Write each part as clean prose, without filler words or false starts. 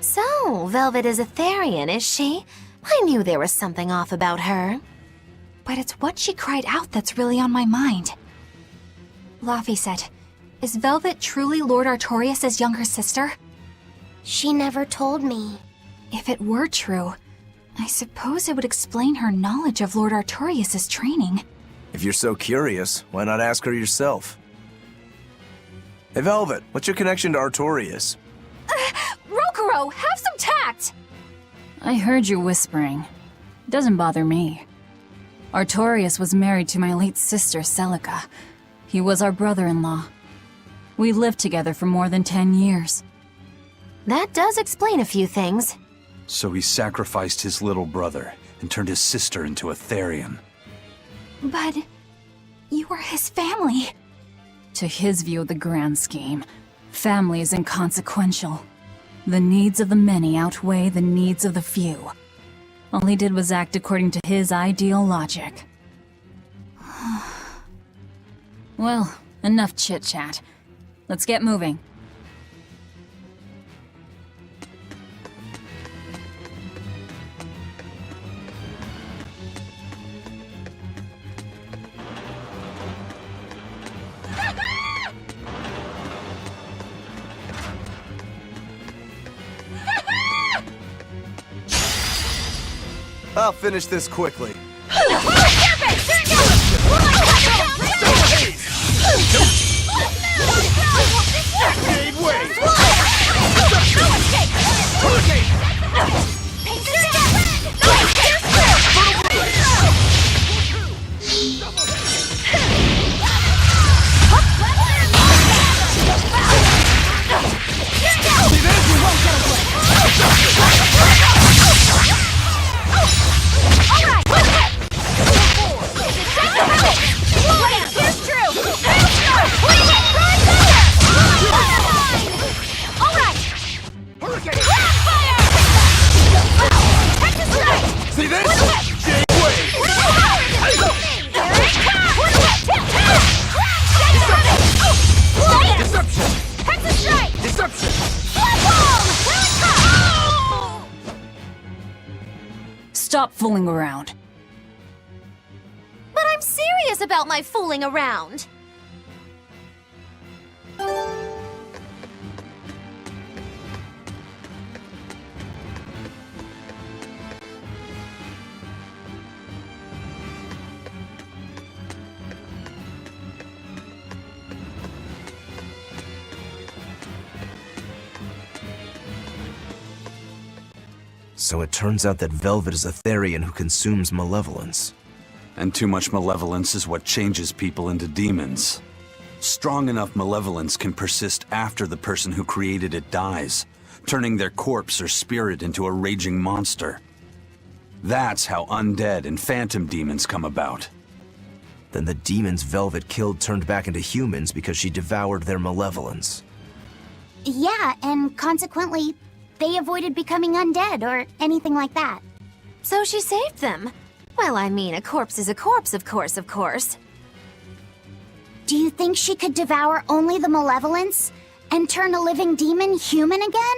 So, Velvet is Etherian, is she? I knew there was something off about her. But it's what she cried out that's really on my mind. Laphicet, is Velvet truly Lord Artorias' younger sister? She never told me. If it were true, I suppose it would explain her knowledge of Lord Artorias' training. If you're so curious, why not ask her yourself? Hey Velvet, what's your connection to Artorias? Rokuro, have some tact! I heard you whispering. Doesn't bother me. Artorias was married to my late sister, Celica. He was our brother-in-law. We lived together for more than 10 years. That does explain a few things. So he sacrificed his little brother and turned his sister into a Therian. But you were his family. To his view of the grand scheme, family is inconsequential. The needs of the many outweigh the needs of the few. All he did was act according to his ideal logic. Well, enough chit-chat. Let's get moving. I'll finish this quickly. Stop fooling around. But I'm serious about my fooling around. So it turns out that Velvet is a Therian who consumes malevolence. And too much malevolence is what changes people into demons. Strong enough malevolence can persist after the person who created it dies, turning their corpse or spirit into a raging monster. That's how undead and phantom demons come about. Then the demons Velvet killed turned back into humans because she devoured their malevolence. Yeah, and consequently, they avoided becoming undead or anything like that. So she saved them. Well, I mean, a corpse is a corpse, of course. Do you think she could devour only the malevolence and turn a living demon human again?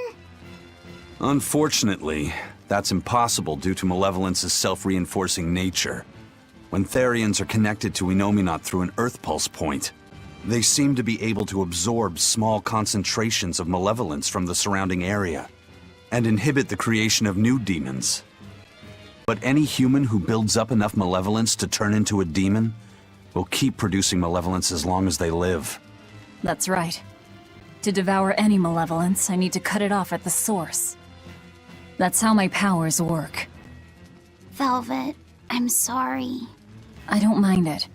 Unfortunately, that's impossible due to malevolence's self-reinforcing nature. When Therians are connected to Enominat through an Earth Pulse point, they seem to be able to absorb small concentrations of malevolence from the surrounding area and inhibit the creation of new demons. But any human who builds up enough malevolence to turn into a demon will keep producing malevolence as long as they live. That's right. To devour any malevolence, I need to cut it off at the source. That's how my powers work. Velvet, I'm sorry. I don't mind it.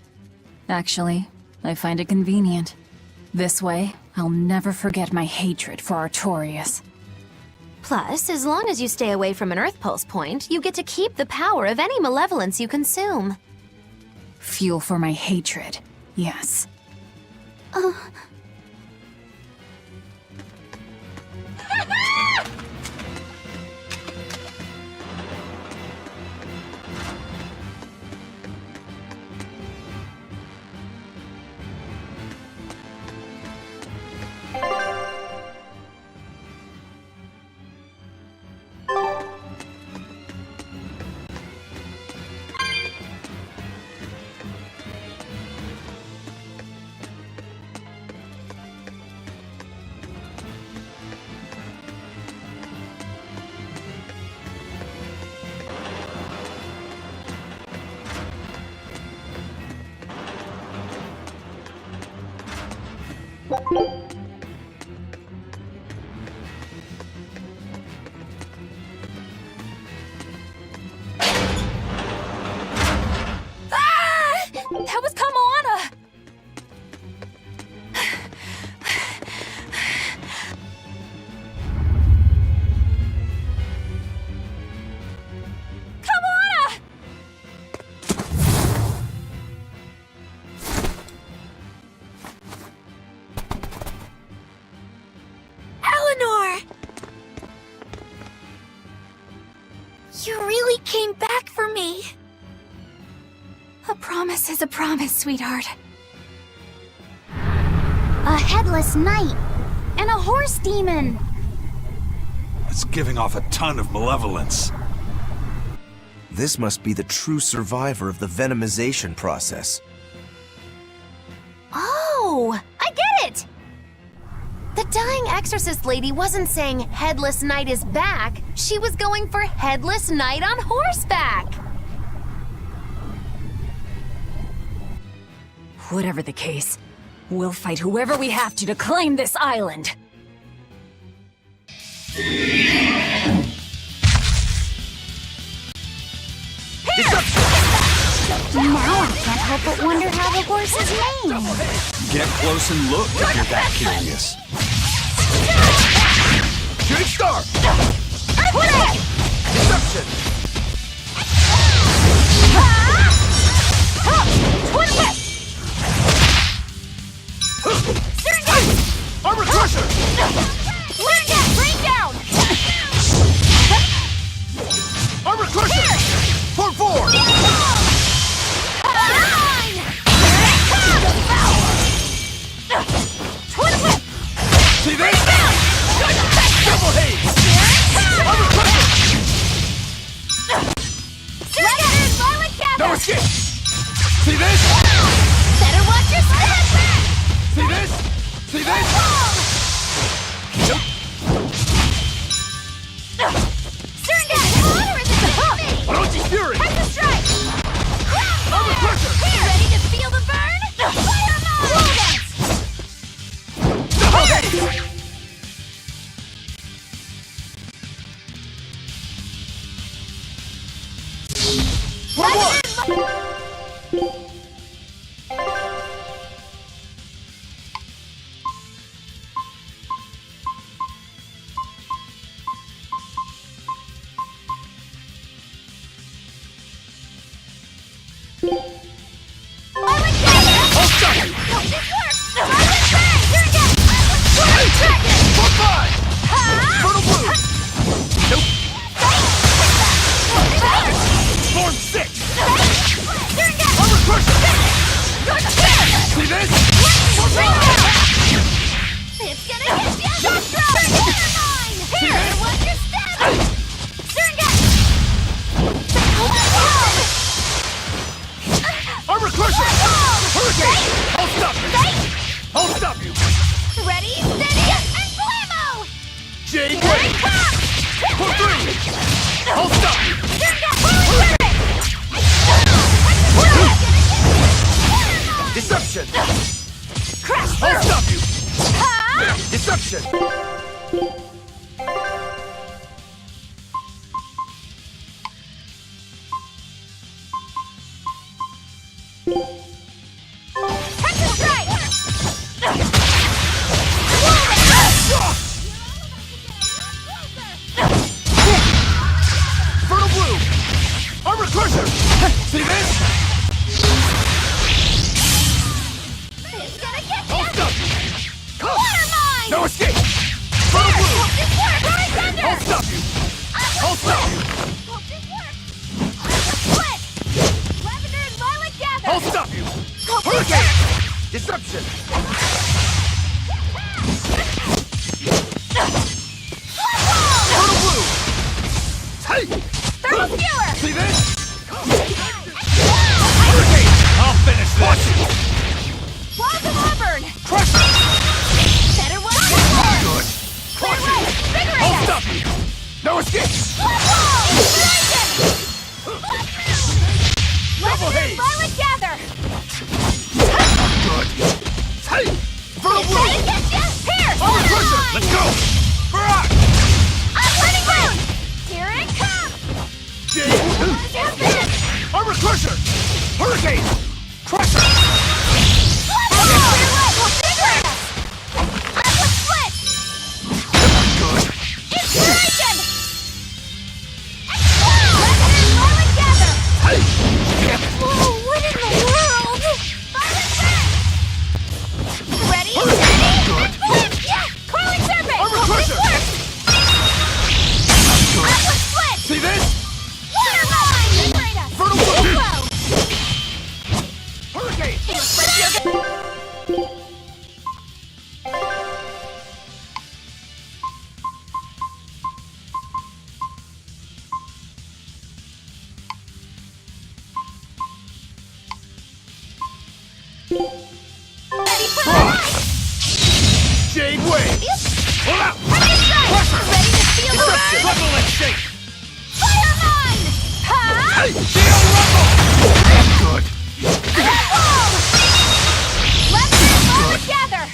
Actually, I find it convenient. This way, I'll never forget my hatred for Artorias. Plus, as long as you stay away from an Earth Pulse point, you get to keep the power of any malevolence you consume. Fuel for my hatred, yes. That was Kamoana! Kamoana! Eleanor! You really came back for me. A promise is a promise, sweetheart. A headless knight and a horse demon. It's giving off a ton of malevolence. This must be the true survivor of the venomization process. Oh, I get it! The dying exorcist lady wasn't saying Headless Knight is back. She was going for Headless Knight on horseback. Whatever the case, we'll fight whoever we have to claim this island. Now I can't help but wonder how the horse is named. Get close and look if you're that curious. Shooting star! Deception! Armor crusher! Bring down! Armor crusher! Form 4! See this? Double haze! Armor crusher! No escape! See this? Better watch your step! See this? See this? Nope. Orochi Fury! Armor crusher! Ready to feel the burn? Fire Double haze! Form 6! Armor crusher! See this? It's gonna hit you! Shock drop! Here, watch your step! Armor crusher! Hurricane! I'll stop you! I'll stop you! Ready, steady, and blammo! Jade Blade! For 3! I'll stop you! Deception! I'll stop you! Deception! Texas strike! Fertile Blue! Armor crusher! See this? It's gonna get I'll you! stop you! Water mine! No escape! Fertile Blue! Hope this works! Thunder! I'll stop you! I'll stop you! Hope this works! Split! Lavender and violet gather! I'll stop you! Hope this Hurricane! works! Deception! Fertile Blue! Hey! Thermal skewer! See this? Hurricane! I'll finish this! Walls of Auburn! Crush it! Better watch your step! Good! Crush it! Vigorate I'll us! stop you! No escape! Inspiration! Double haze! Violet gather! Good! Hey! Fertile Blue! Ready for the fight! Jade Wave! Pull out! Ready to feel the burn! Level and shake! Fire mine! Huh? Hey! Steel Rumble! Good! Let's move all together!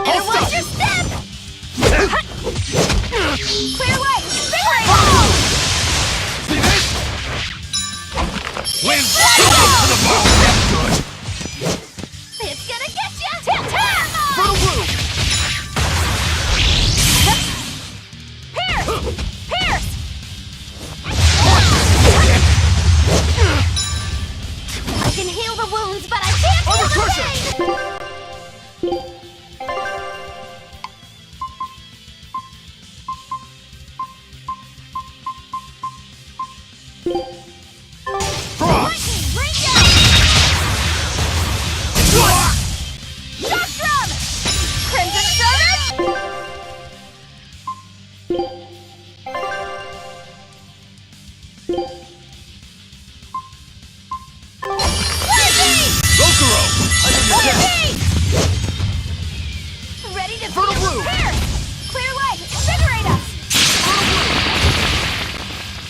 And watch your step! Clear way! Big ball! See this? Win! To the ball! Good! It's gonna get you! Tap! For the blue! Pierce! I can heal the wounds, but I can't heal the pain! Cross! Rain down! Shock drum! Crimson Service! Dokuro! Under your desk! Ready to For the feel blue! Pierce! Clear way! Invigorate us!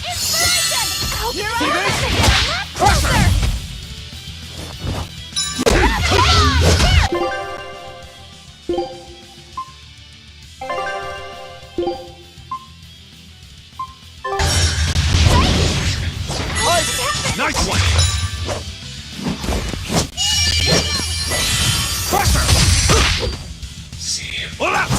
Inspiration! You're See on this? to get a lot closer! Nice one! Crusher! Pull out!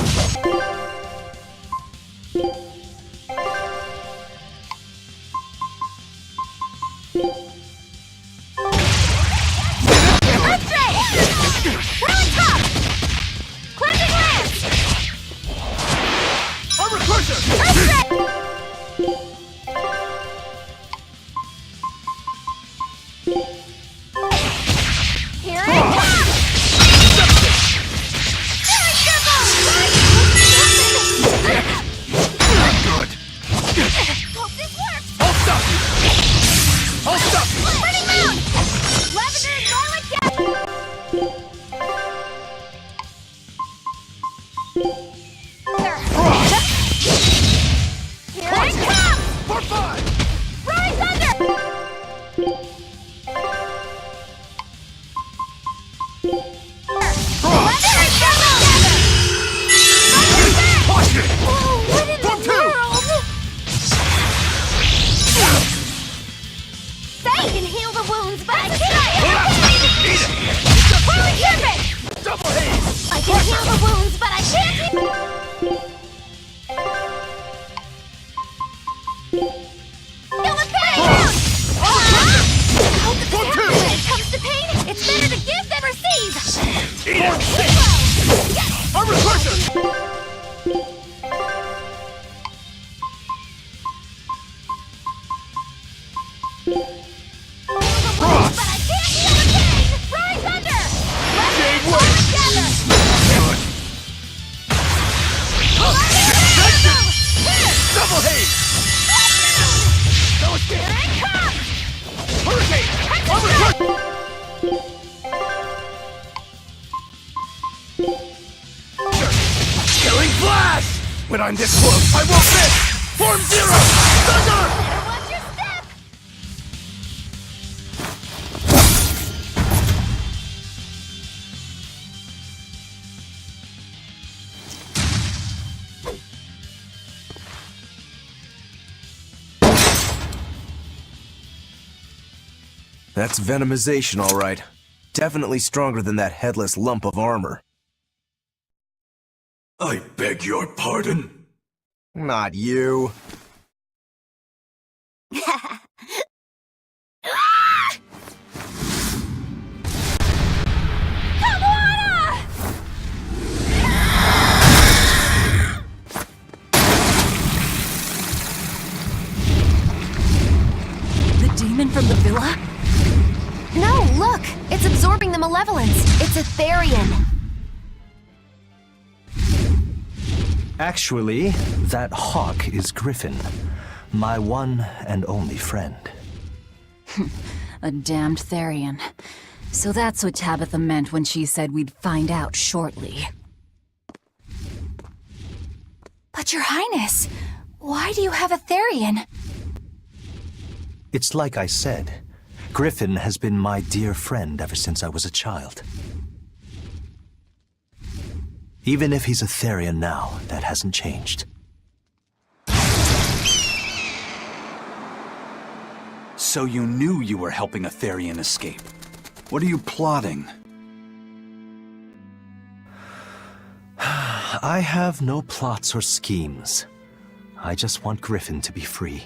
Armor Crusher! Here it comes! Good! Hope this works! Hold stuff! Hold stuff! Burning Moon! Lavender Garlic Gas! Here it comes! For 5! Roaring Thunder! Lavender Garlic Watch it! Oh, what in For the 2! world? They can heal the wounds, but I can't heal the pain! Eat it! Holy Serpent! Double haze! I can heal the wounds, but I can't heal... Feel the pain! Hope For it's 2! when it comes to pain, it's better to give than receive! Eat it! Yes! Armor Crusher! But I can't heal the pain! Rise under! Let's Jade work Wave! together! Good! Here! Double haze! No escape! Here it comes! Hurricane! Armor Crusher! Killing Flash! When I'm this close, I won't miss! Form Zero! Thunder! Better watch your step! That's venomization, all right. Definitely stronger than that headless lump of armor. I beg your pardon? Not you. a Therian? Actually, that hawk is Griffin, my one and only friend. A damned Therian. So that's what Tabitha meant when she said we'd find out shortly. But Your Highness, why do you have a Therian? It's like I said, Griffin has been my dear friend ever since I was a child. Even if he's a Therian now, that hasn't changed. So you knew you were helping a Therian escape. What are you plotting? I have no plots or schemes. I just want Griffin to be free.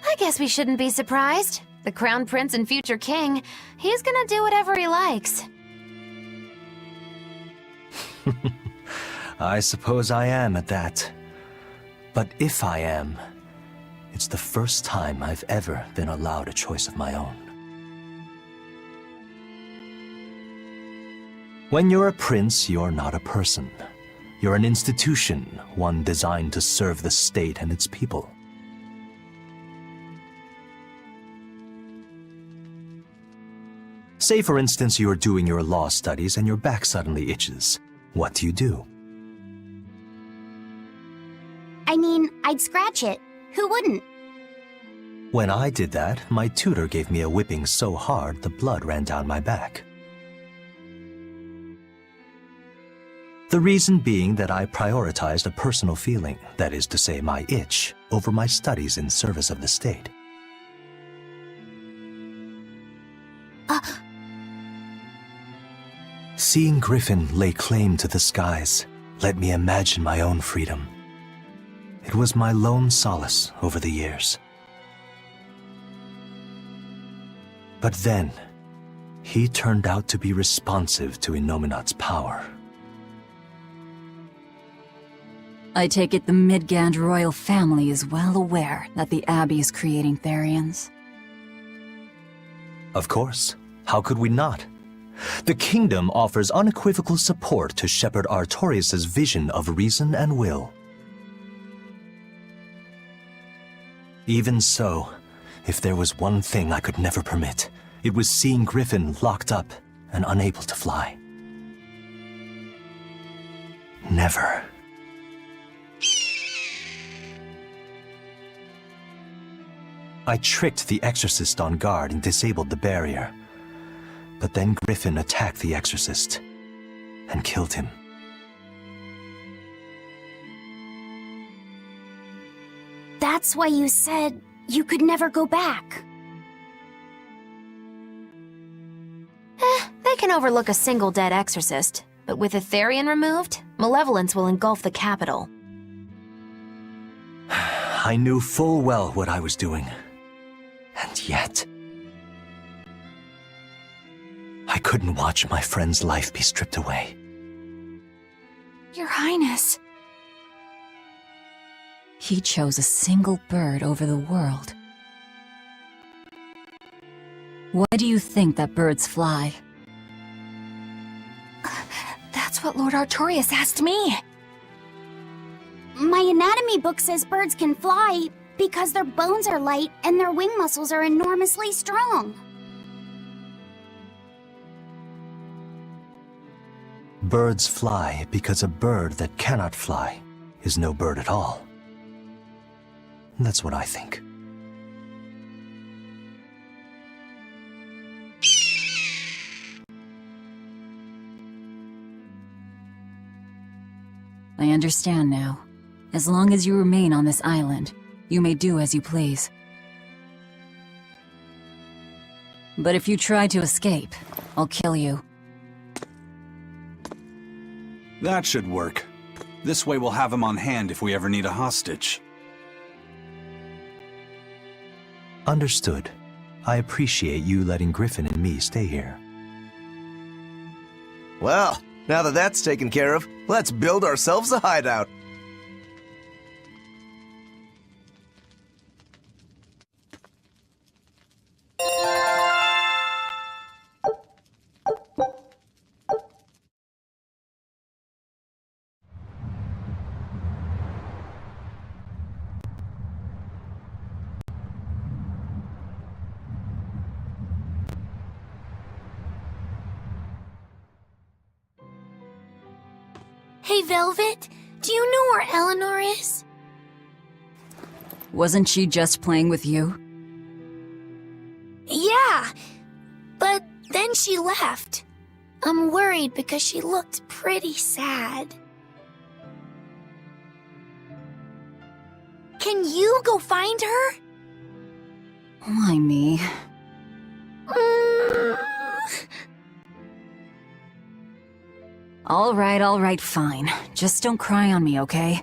I guess we shouldn't be surprised. The Crown Prince and future king, he's gonna do whatever he likes. I suppose I am at that. But if I am, it's the first time I've ever been allowed a choice of my own. When you're a prince, you're not a person. You're an institution, one designed to serve the state and its people. Say, for instance, you're doing your law studies and your back suddenly itches. What do? I mean, I'd scratch it. Who wouldn't? When I did that, my tutor gave me a whipping so hard the blood ran down my back. The reason being that I prioritized a personal feeling, that is to say my itch, over my studies in service of the state. Seeing Griffin lay claim to the skies let me imagine my own freedom. It was my lone solace over the years. But then, he turned out to be responsive to Innominat's power. I take it the Midgand royal family is well aware that the Abbey is creating Therians. Of course. How could we not? The kingdom offers unequivocal support to Shepherd Artorius' vision of reason and will. Even so, if there was one thing I could never permit, it was seeing Griffin locked up and unable to fly. Never. I tricked the Exorcist on guard and disabled the barrier. But then Griffin attacked the Exorcist and killed him. That's why you said you could never go back. They can overlook a single dead exorcist, but with a Therian removed, malevolence will engulf the capital. I knew full well what I was doing. And yet, I couldn't watch my friend's life be stripped away. Your Highness. He chose a single bird over the world. Why do you think that birds fly? That's what Lord Artorius asked me. My anatomy book says birds can fly because their bones are light and their wing muscles are enormously strong. Birds fly because a bird that cannot fly is no bird at all. That's what I think. I understand now. As long as you remain on this island, you may do as you please. But if you try to escape, I'll kill you. That should work. This way we'll have him on hand if we ever need a hostage. Understood. I appreciate you letting Griffin and me stay here. Well, now that that's taken care of, let's build ourselves a hideout. Hey, Velvet, do you know where Eleanor is? Wasn't she just playing with you? Yeah, but then she left. I'm worried because she looked pretty sad. Can you go find her? Why me? All right, fine. Just don't cry on me, okay?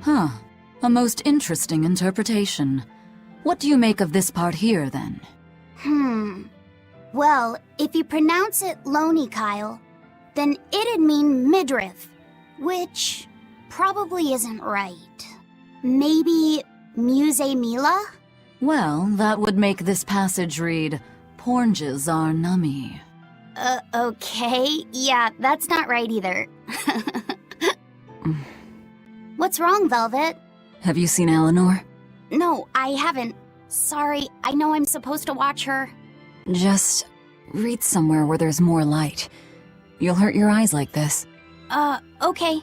Huh. A most interesting interpretation. What do you make of this part here, then? Well, if you pronounce it Loney Kyle, then it'd mean midriff, which probably isn't right. Maybe Muse Mila? Well, that would make this passage read, Pornges are nummy. Okay. Yeah, that's not right either. What's wrong, Velvet? Have you seen Eleanor? No, I haven't. Sorry, I know I'm supposed to watch her. Just read somewhere where there's more light. You'll hurt your eyes like this. Okay.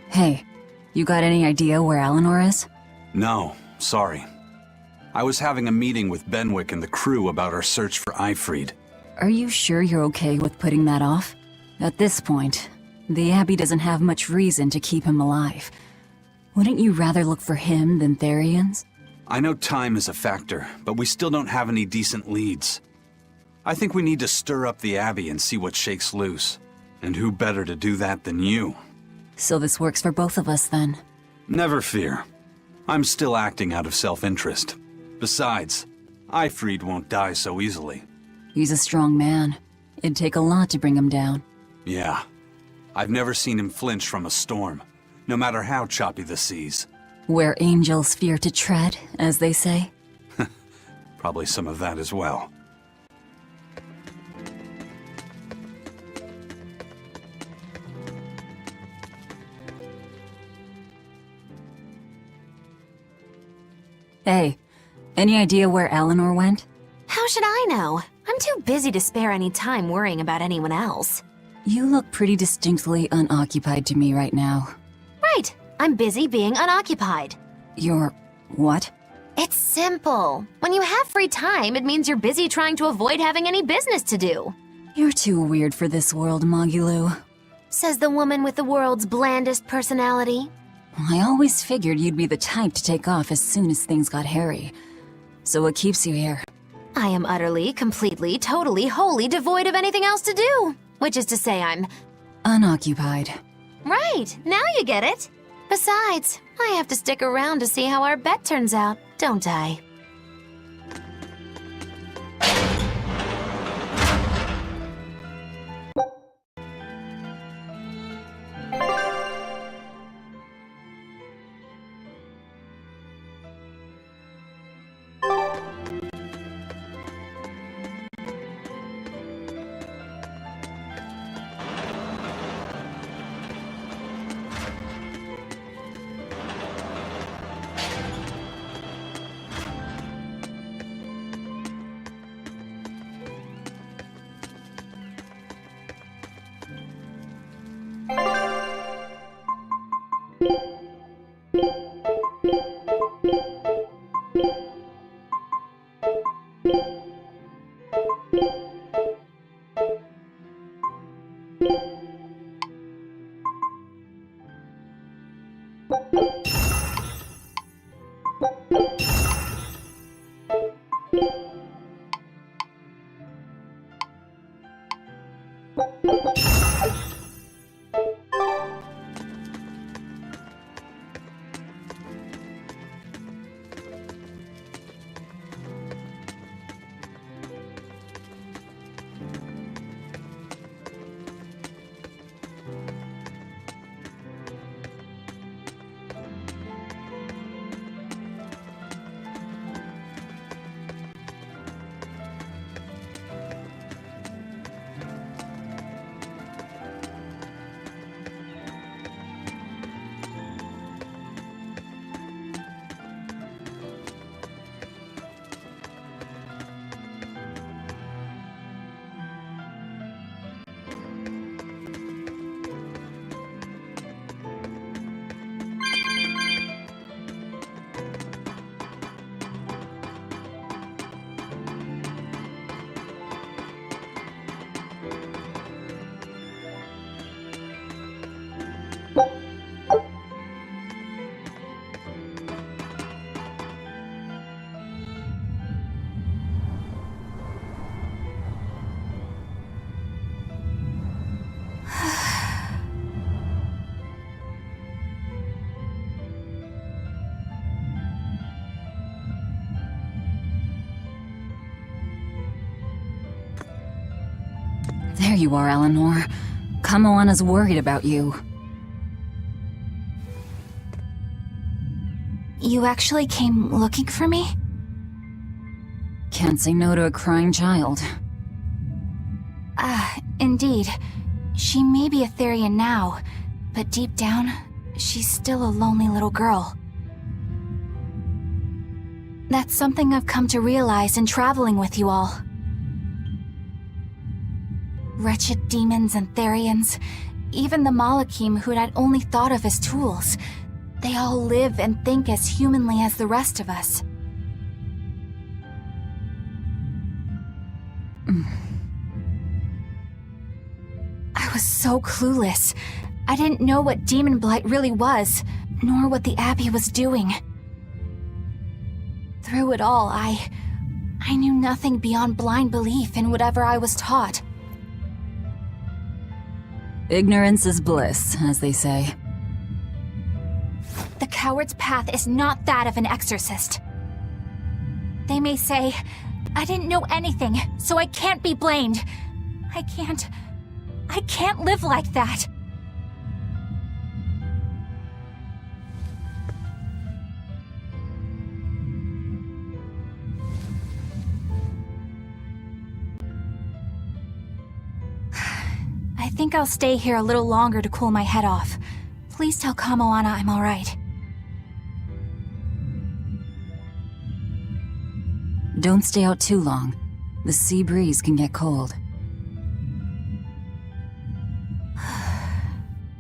Hey, you got any idea where Eleanor is? No, sorry. I was having a meeting with Benwick and the crew about our search for Eifried. Are you sure you're okay with putting that off? At this point, the Abbey doesn't have much reason to keep him alive. Wouldn't you rather look for him than Therians? I know time is a factor, but we still don't have any decent leads. I think we need to stir up the Abbey and see what shakes loose. And who better to do that than you? So this works for both of us, then. Never fear. I'm still acting out of self-interest. Besides, Eifried won't die so easily. He's a strong man. It'd take a lot to bring him down. Yeah. I've never seen him flinch from a storm, no matter how choppy the seas. Where angels fear to tread, as they say. Probably some of that as well. Hey, any idea where Eleanor went? How should I know? I'm too busy to spare any time worrying about anyone else. You look pretty distinctly unoccupied to me right now. Right, I'm busy being unoccupied. You're... what? It's simple. When you have free time, it means you're busy trying to avoid having any business to do. You're too weird for this world, Magilou. Says the woman with the world's blandest personality. I always figured you'd be the type to take off as soon as things got hairy. So what keeps you here? I am utterly, completely, totally, wholly devoid of anything else to do. Which is to say I'm... Unoccupied. Right, now you get it. Besides, I have to stick around to see how our bet turns out, don't I? There you are, Eleanor. Kamoana's worried about you. You actually came looking for me? Can't say no to a crying child. Indeed. She may be a Therian now, but deep down, she's still a lonely little girl. That's something I've come to realize in traveling with you all. Wretched demons and Therians, even the Malakim who I'd only thought of as tools, they all live and think as humanly as the rest of us. I was so clueless. I didn't know what Demon Blight really was, nor what the Abbey was doing. Through it all, I knew nothing beyond blind belief in whatever I was taught. Ignorance is bliss, as they say. The coward's path is not that of an exorcist. They may say, I didn't know anything, so I can't be blamed. I can't live like that. I think I'll stay here a little longer to cool my head off. Please tell Kamoana I'm alright. Don't stay out too long. The sea breeze can get cold.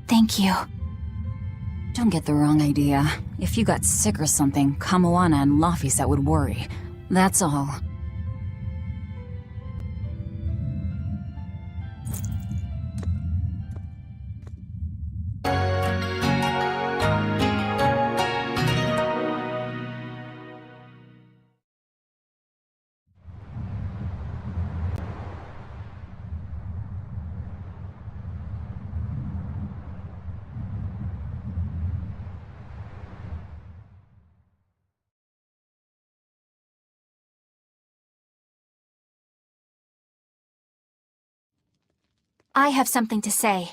Thank you. Don't get the wrong idea. If you got sick or something, Kamoana and Laphicet would worry. That's all. I have something to say.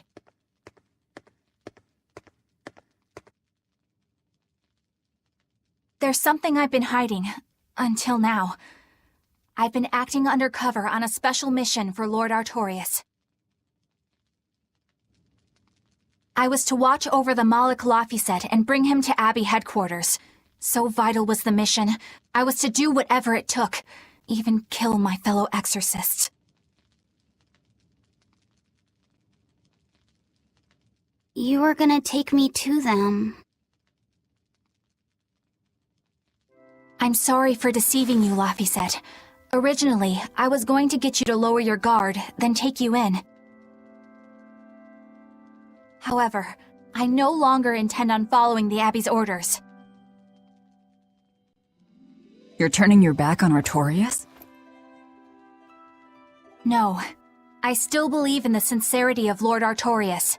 There's something I've been hiding, until now. I've been acting undercover on a special mission for Lord Artorias. I was to watch over the Malik Laphicet and bring him to Abbey headquarters. So vital was the mission, I was to do whatever it took, even kill my fellow exorcists. You were gonna take me to them. I'm sorry for deceiving you, Laphicet. Originally, I was going to get you to lower your guard, then take you in. However, I no longer intend on following the Abbey's orders. You're turning your back on Artorias? No. I still believe in the sincerity of Lord Artorias.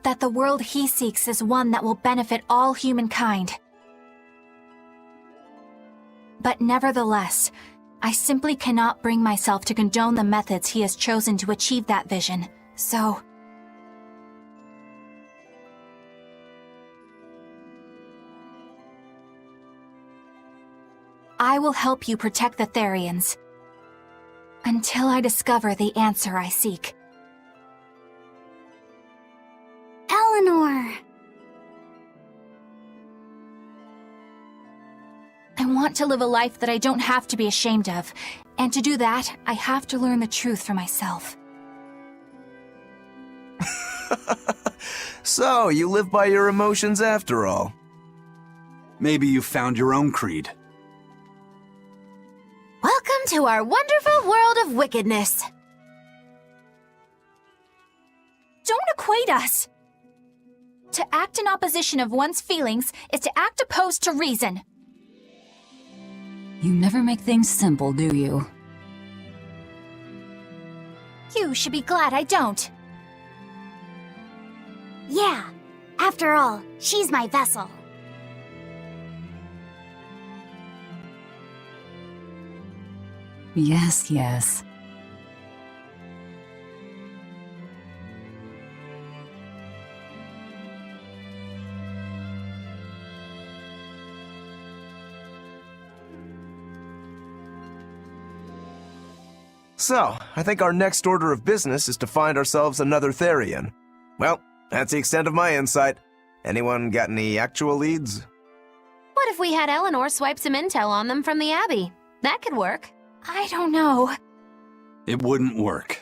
That the world he seeks is one that will benefit all humankind. But nevertheless, I simply cannot bring myself to condone the methods he has chosen to achieve that vision, so... I will help you protect the Therians. Until I discover the answer I seek. Eleanor! I want to live a life that I don't have to be ashamed of, and to do that, I have to learn the truth for myself. So, you live by your emotions after all. Maybe you found your own creed. Welcome to our wonderful world of wickedness. Don't equate us! To act in opposition of one's feelings is to act opposed to reason. You never make things simple, do you? You should be glad I don't. Yeah, after all, she's my vessel. Yes, yes. So, I think our next order of business is to find ourselves another Therian. Well, that's the extent of my insight. Anyone got any actual leads? What if we had Eleanor swipe some intel on them from the Abbey? That could work. I don't know. It wouldn't work.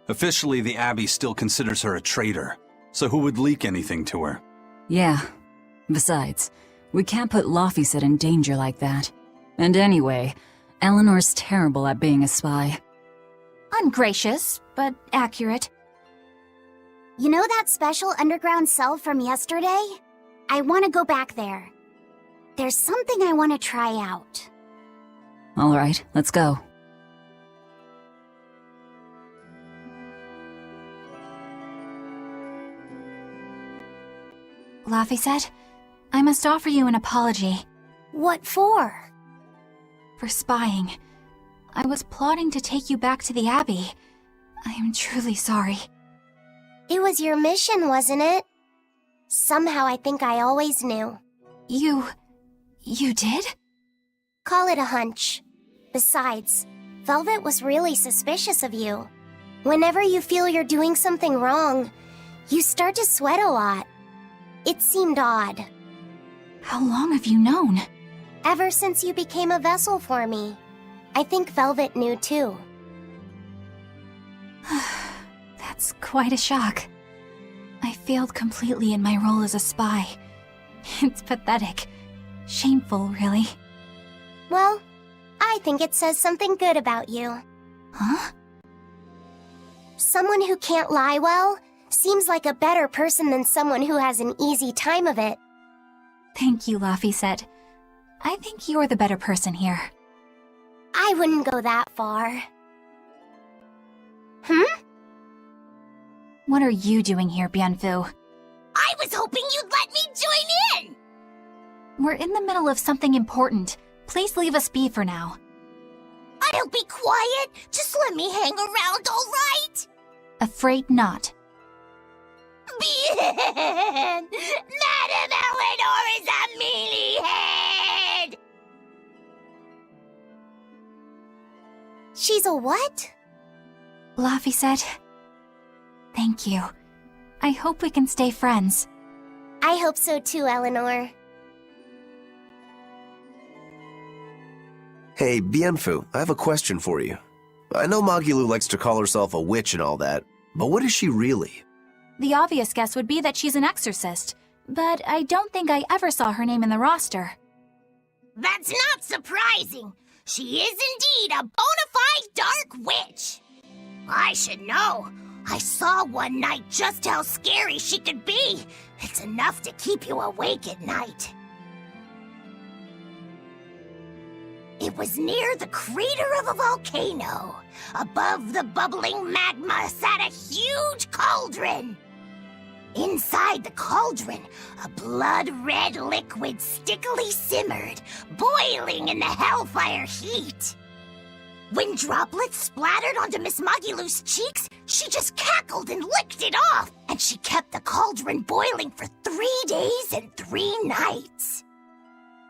Officially, the Abbey still considers her a traitor, so who would leak anything to her? Yeah. Besides, we can't put Laphicet in danger like that. And anyway, Eleanor's terrible at being a spy. Ungracious, but accurate. You know that special underground cell from yesterday? I want to go back there. There's something I want to try out. All right, let's go. Laphicet, I must offer you an apology. What for? For spying. I was plotting to take you back to the Abbey. I am truly sorry. It was your mission, wasn't it? Somehow I think I always knew. You did? Call it a hunch. Besides, Velvet was really suspicious of you. Whenever you feel you're doing something wrong, you start to sweat a lot. It seemed odd. How long have you known? Ever since you became a vessel for me. I think Velvet knew too. That's quite a shock. I failed completely in my role as a spy. It's pathetic. Shameful, really. Well, I think it says something good about you. Huh? Someone who can't lie well seems like a better person than someone who has an easy time of it. Thank you, Laphicet. I think you're the better person here. I wouldn't go that far. What are you doing here, Bienfu? I was hoping you'd let me join in! We're in the middle of something important. Please leave us be for now. I'll be quiet. Just let me hang around, all right? Afraid not. Bien! Madame Eleanor is a mealyhead! She's a what? Laphicet, thank you. I hope we can stay friends. I hope so too, Eleanor. Hey, Bienfu, I have a question for you. I know Magilu likes to call herself a witch and all that, but what is she really? The obvious guess would be that she's an exorcist, but I don't think I ever saw her name in the roster. That's not surprising. She is indeed a bona fide dark witch. I should know. I saw one night just how scary she could be. It's enough to keep you awake at night. It was near the crater of a volcano. Above the bubbling magma sat a huge cauldron. Inside the cauldron, a blood-red liquid stickily simmered, boiling in the hellfire heat. When droplets splattered onto Miss Magilu's cheeks, she just cackled and licked it off, and she kept the cauldron boiling for 3 days and 3 nights.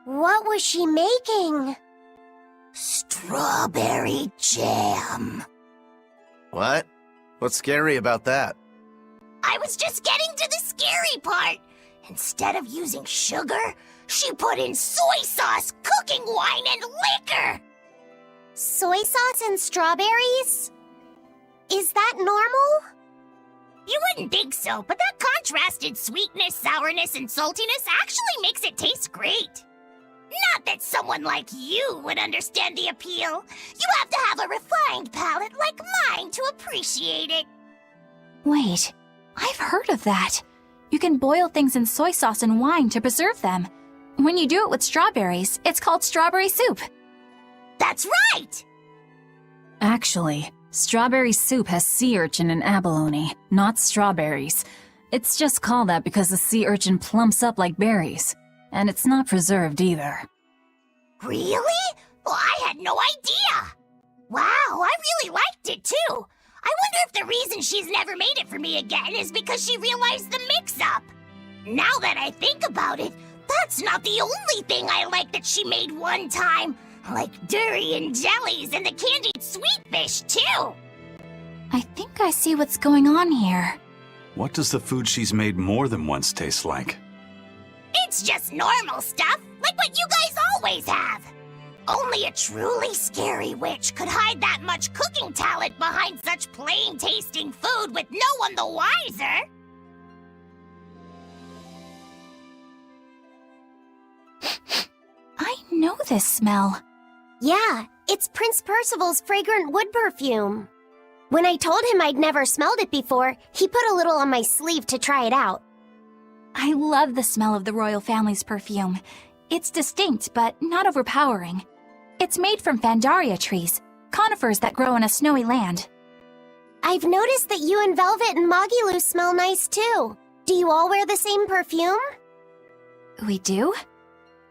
What was she making? Strawberry jam. What? What's scary about that? I was just getting to the scary part. Instead of using sugar, she put in soy sauce, cooking wine, and liquor. Soy sauce and strawberries? Is that normal? You wouldn't think so, but that contrasted sweetness, sourness, and saltiness actually makes it taste great. Not that someone like you would understand the appeal. You have to have a refined palate like mine to appreciate it. Wait, I've heard of that. You can boil things in soy sauce and wine to preserve them. When you do it with strawberries, it's called strawberry soup. That's right! Actually, strawberry soup has sea urchin and abalone, not strawberries. It's just called that because the sea urchin plumps up like berries. And it's not preserved either. Really? Well, I had no idea. Wow, I really liked it too. I wonder if the reason she's never made it for me again is because she realized the mix-up. Now that I think about it, that's not the only thing I like that she made one time. Like durian jellies and the candied sweet fish too. I think I see what's going on here. What does the food she's made more than once taste like? It's just normal stuff, like what you guys always have. Only a truly scary witch could hide that much cooking talent behind such plain-tasting food with no one the wiser. I know this smell. Yeah, it's Prince Percival's fragrant wood perfume. When I told him I'd never smelled it before, he put a little on my sleeve to try it out. I love the smell of the royal family's perfume. It's distinct, but not overpowering. It's made from Fandaria trees, conifers that grow in a snowy land. I've noticed that you and Velvet and Magilu smell nice too. Do you all wear the same perfume? We do?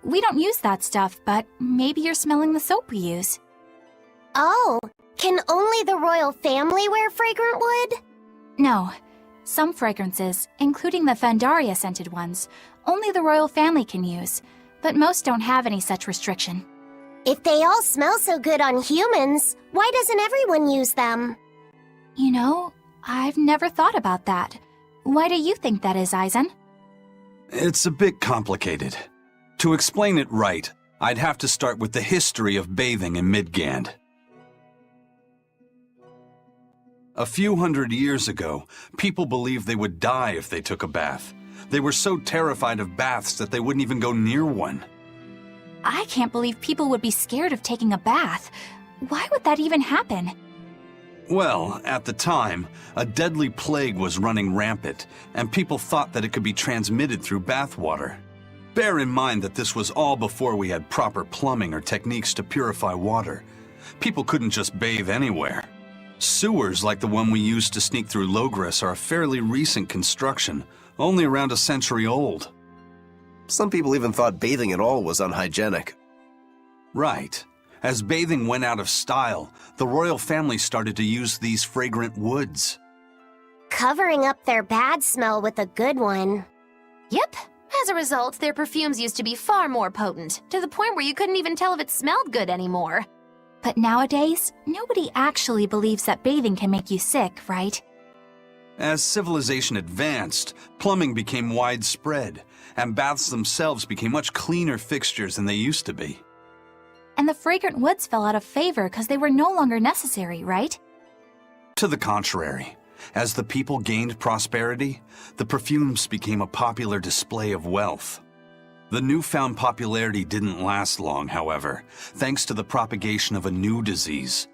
We don't use that stuff, but maybe you're smelling the soap we use. Oh, can only the royal family wear fragrant wood? No. Some fragrances, including the Fandaria scented ones, only the royal family can use, but most don't have any such restriction. If they all smell so good on humans, why doesn't everyone use them? You know, I've never thought about that. Why do you think that is, Aizen? It's a bit complicated. To explain it right, I'd have to start with the history of bathing in Midgand. A few hundred years ago, people believed they would die if they took a bath. They were so terrified of baths that they wouldn't even go near one. I can't believe people would be scared of taking a bath. Why would that even happen? Well, at the time, a deadly plague was running rampant, and people thought that it could be transmitted through bathwater. Bear in mind that this was all before we had proper plumbing or techniques to purify water. People couldn't just bathe anywhere. Sewers like the one we used to sneak through Logres are a fairly recent construction, only around a century old. Some people even thought bathing at all was unhygienic. Right. As bathing went out of style, the royal family started to use these fragrant woods. Covering up their bad smell with a good one. Yep. As a result, their perfumes used to be far more potent, to the point where you couldn't even tell if it smelled good anymore. But nowadays, nobody actually believes that bathing can make you sick, right? As civilization advanced, plumbing became widespread, and baths themselves became much cleaner fixtures than they used to be. And the fragrant woods fell out of favor because they were no longer necessary, right? To the contrary, as the people gained prosperity, the perfumes became a popular display of wealth. The newfound popularity didn't last long, however, thanks to the propagation of a new disease.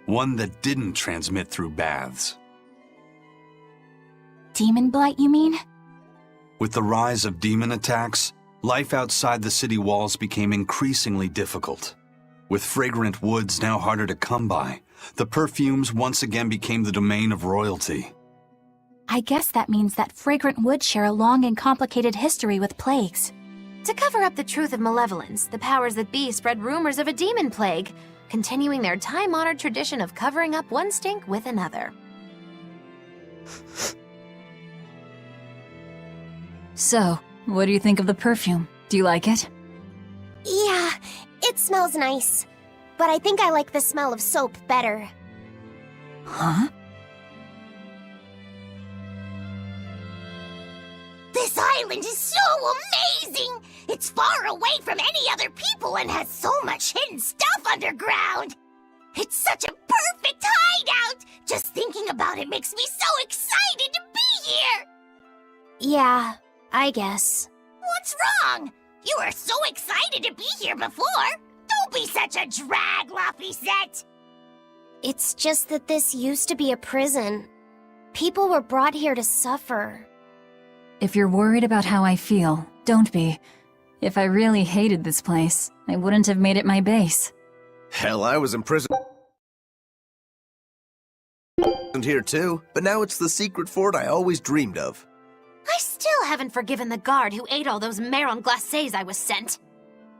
One that didn't transmit through baths. Demon blight, you mean? With the rise of demon attacks, life outside the city walls became increasingly difficult. With fragrant woods now harder to come by, the perfumes once again became the domain of royalty. I guess that means that fragrant woods share a long and complicated history with plagues. To cover up the truth of malevolence, the powers that be spread rumors of a demon plague, continuing their time-honored tradition of covering up one stink with another. So, what do you think of the perfume? Do you like it? Yeah, it smells nice. But I think I like the smell of soap better. Huh? This island is so amazing! It's far away from any other people and has so much hidden stuff underground! It's such a perfect hideout! Just thinking about it makes me so excited to be here! Yeah, I guess. What's wrong? You were so excited to be here before! Don't be such a drag, Laphicet! It's just that this used to be a prison. People were brought here to suffer. If you're worried about how I feel, don't be. If I really hated this place, I wouldn't have made it my base. Hell, I was imprisoned here too, but now it's the secret fort I always dreamed of. I still haven't forgiven the guard who ate all those marron glacés I was sent.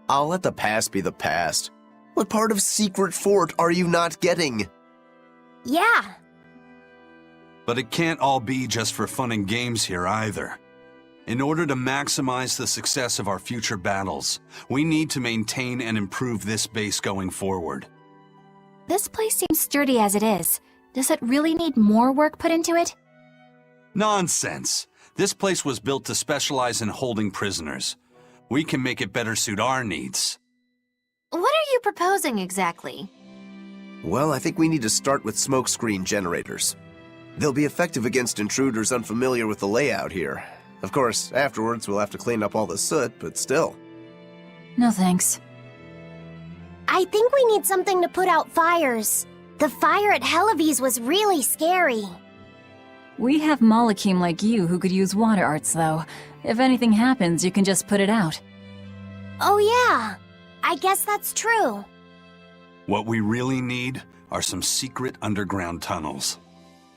I'll let the past be the past. What part of secret fort are you not getting? Yeah, But it can't all be just for fun and games here either. In order to maximize the success of our future battles, we need to maintain and improve this base going forward. This place seems sturdy as it is. Does it really need more work put into it? Nonsense! This place was built to specialize in holding prisoners. We can make it better suit our needs. What are you proposing exactly? Well, I think we need to start with smokescreen generators. They'll be effective against intruders unfamiliar with the layout here. Of course, afterwards we'll have to clean up all the soot, but still. No thanks. I think we need something to put out fires. The fire at Helavi's was really scary. We have Malakim like you who could use water arts, though. If anything happens, you can just put it out. Oh yeah, I guess that's true. What we really need are some secret underground tunnels.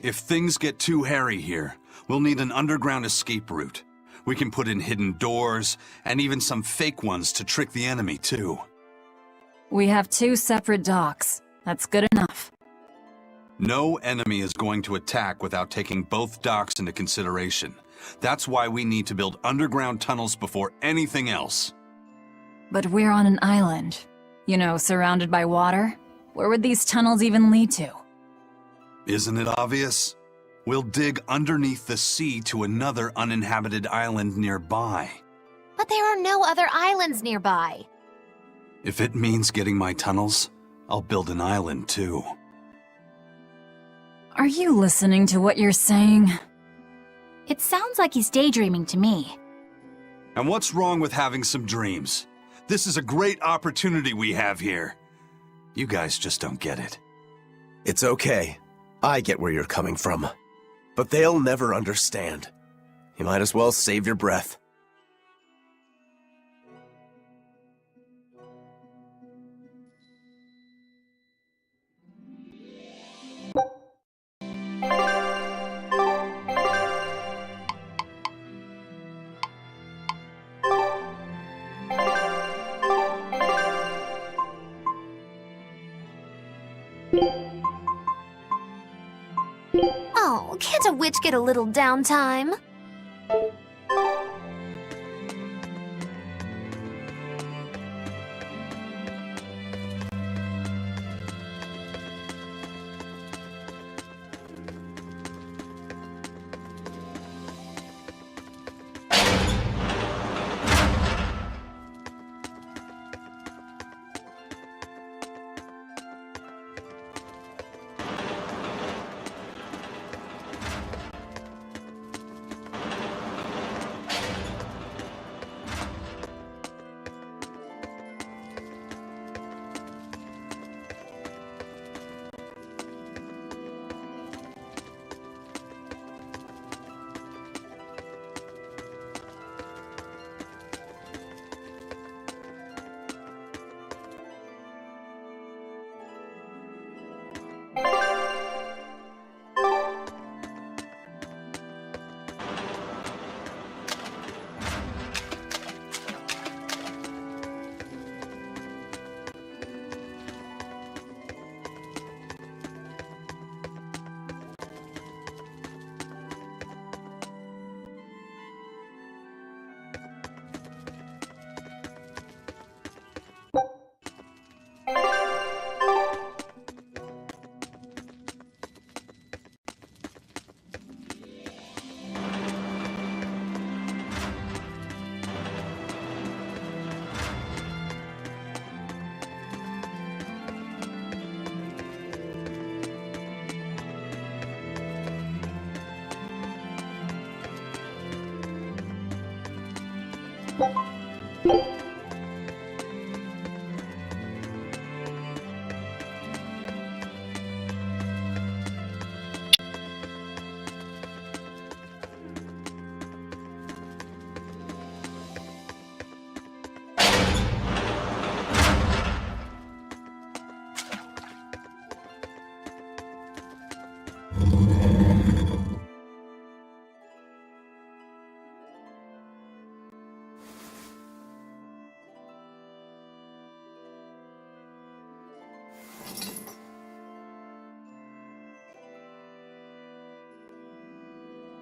If things get too hairy here, we'll need an underground escape route. We can put in hidden doors, and even some fake ones to trick the enemy, too. We have 2 separate docks. That's good enough. No enemy is going to attack without taking both docks into consideration. That's why we need to build underground tunnels before anything else. But we're on an island. You know, surrounded by water. Where would these tunnels even lead to? Isn't it obvious? We'll dig underneath the sea to another uninhabited island nearby. But there are no other islands nearby. If it means getting my tunnels, I'll build an island too. Are you listening to what you're saying? It sounds like he's daydreaming to me. And what's wrong with having some dreams? This is a great opportunity we have here. You guys just don't get it. It's okay. I get where you're coming from. But they'll never understand. You might as well save your breath. Oh, can't a witch get a little downtime?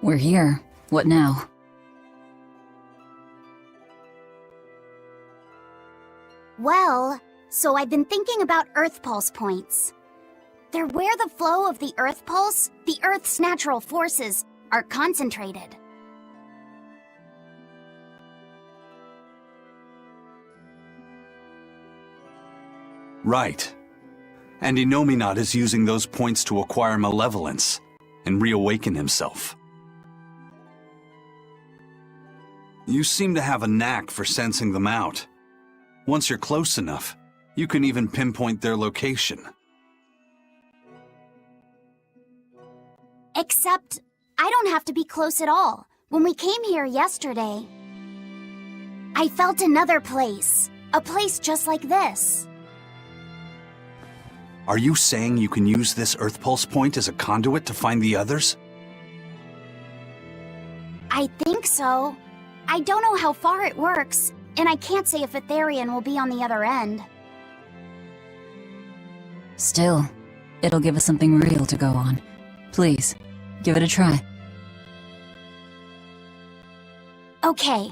We're here. What now? Well, so I've been thinking about Earth Pulse points. They're where the flow of the Earth Pulse, the Earth's natural forces, are concentrated. Right. And Inominat is using those points to acquire malevolence and reawaken himself. You seem to have a knack for sensing them out. Once you're close enough, you can even pinpoint their location. Except, I don't have to be close at all. When we came here yesterday, I felt another place. A place just like this. Are you saying you can use this Earth Pulse point as a conduit to find the others? I think so. I don't know how far it works, and I can't say if Etherian will be on the other end. Still, it'll give us something real to go on. Please, give it a try. Okay.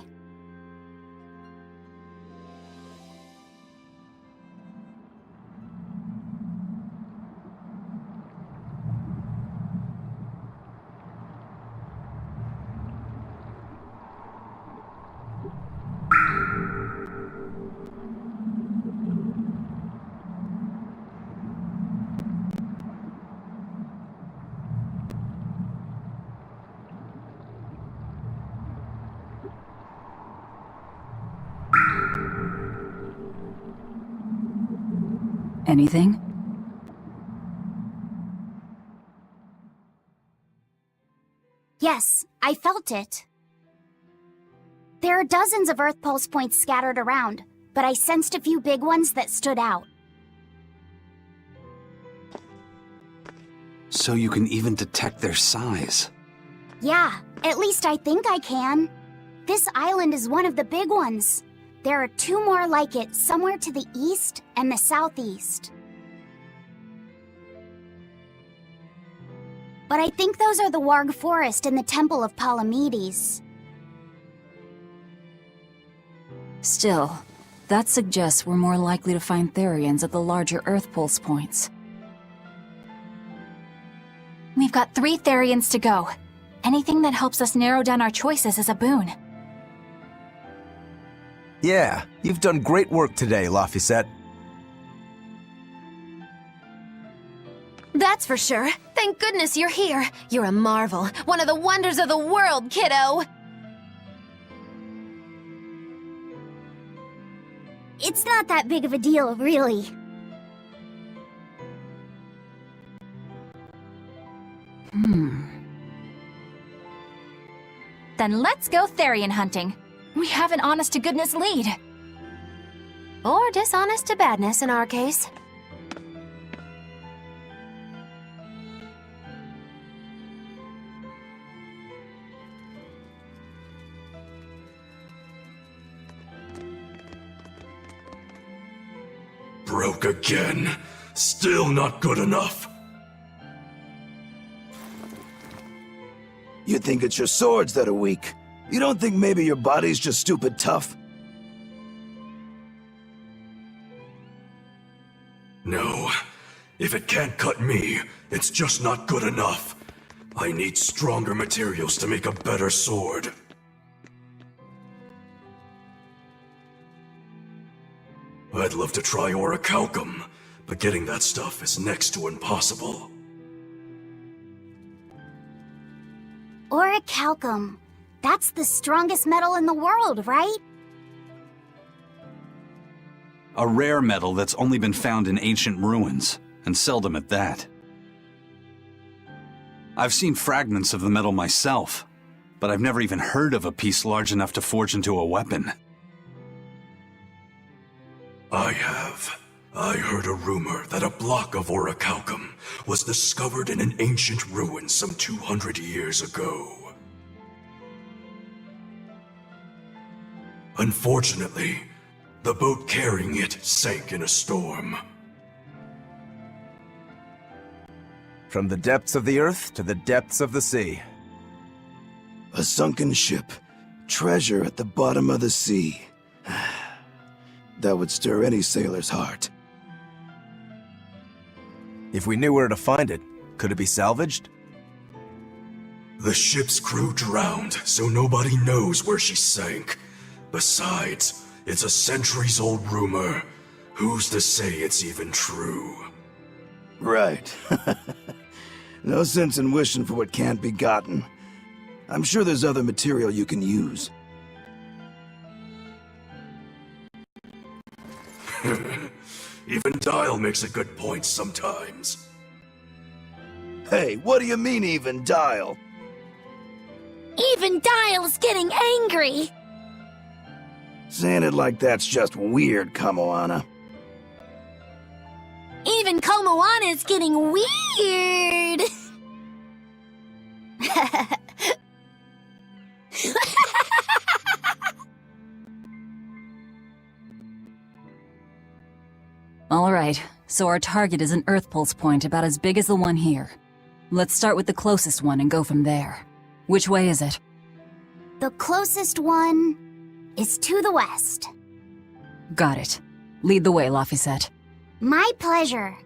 Anything? Yes, I felt it. There are dozens of Earth Pulse points scattered around, but I sensed a few big ones that stood out. So you can even detect their size. Yeah, at least I think I can. This island is one of the big ones. There are 2 more like it somewhere to the east and the southeast. But I think those are the Warg Forest and the Temple of Palamedes. Still, that suggests we're more likely to find Therians at the larger Earth Pulse points. We've got 3 Therians to go. Anything that helps us narrow down our choices is a boon. Yeah, you've done great work today, Laphicet. That's for sure. Thank goodness you're here. You're a marvel. One of the wonders of the world, kiddo. It's not that big of a deal, really. Then let's go Therian hunting. We have an honest-to-goodness lead. Or dishonest to badness in our case. Broke again. Still not good enough. You think it's your swords that are weak. You don't think maybe your body's just stupid tough? No. If it can't cut me, it's just not good enough. I need stronger materials to make a better sword. I'd love to try orichalcum, but getting that stuff is next to impossible. Orichalcum. That's the strongest metal in the world, right? A rare metal that's only been found in ancient ruins, and seldom at that. I've seen fragments of the metal myself, but I've never even heard of a piece large enough to forge into a weapon. I have. I heard a rumor that a block of orichalcum was discovered in an ancient ruin some 200 years ago. Unfortunately, the boat carrying it sank in a storm. From the depths of the earth to the depths of the sea. A sunken ship. Treasure at the bottom of the sea. That would stir any sailor's heart. If we knew where to find it, could it be salvaged? The ship's crew drowned, so nobody knows where she sank. Besides, it's a centuries-old rumor. Who's to say it's even true? Right. No sense in wishing for what can't be gotten. I'm sure there's other material you can use. Even Dial makes a good point sometimes. Hey, what do you mean, even Dial? Even Dial's getting angry! Saying it like that's just weird, Kamoana. Even Komoana's getting weird! Alright, so our target is an Earth Pulse point about as big as the one here. Let's start with the closest one and go from there. Which way is it? The closest one is to the west. Got it. Lead the way, Laphicet. My pleasure.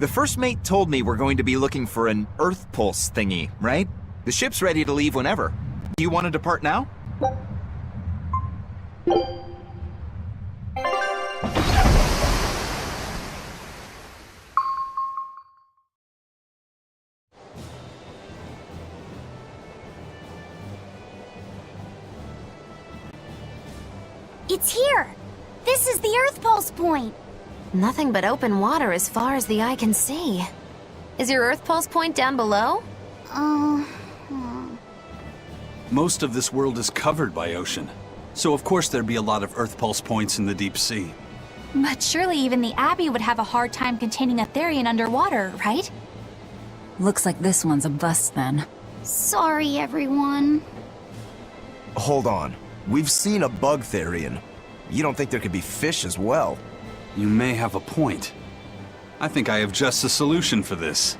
The first mate told me we're going to be looking for an Earth Pulse thingy, right? The ship's ready to leave whenever. Do you want to depart now? It's here! This is the Earth Pulse point! Nothing but open water as far as the eye can see. Is your Earth Pulse point down below? Most of this world is covered by ocean, so of course there'd be a lot of Earth Pulse points in the deep sea. But surely even the Abbey would have a hard time containing a Therian underwater, right? Looks like this one's a bust then. Sorry, everyone. Hold on. We've seen a bug Therian. You don't think there could be fish as well? You may have a point. I think I have just the solution for this.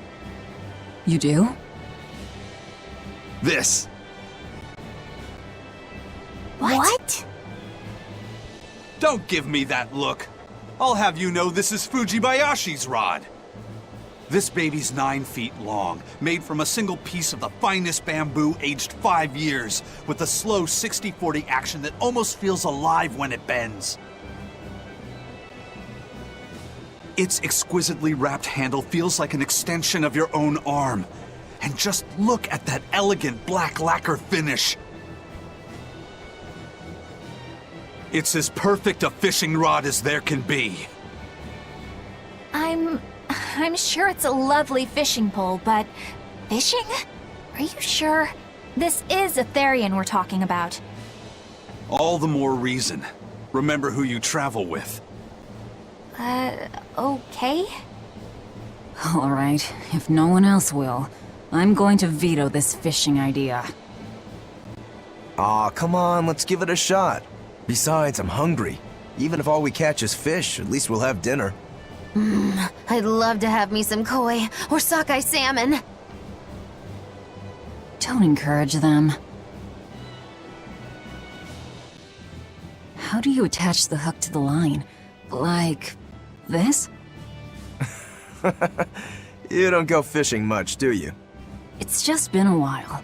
You do? This! What? Don't give me that look! I'll have you know this is Fujibayashi's rod! This baby's 9 feet long, made from a single piece of the finest bamboo aged 5 years, with a slow 60-40 action that almost feels alive when it bends. Its exquisitely wrapped handle feels like an extension of your own arm. And just look at that elegant black lacquer finish. It's as perfect a fishing rod as there can be. I'm sure it's a lovely fishing pole, but fishing? Are you sure? This is a Therian we're talking about. All the more reason. Remember who you travel with. Okay? All right, if no one else will, I'm going to veto this fishing idea. Aw, come on, let's give it a shot. Besides, I'm hungry. Even if all we catch is fish, at least we'll have dinner. I'd love to have me some koi or sockeye salmon. Don't encourage them. How do you attach the hook to the line? Like this? You don't go fishing much, do you? It's just been a while.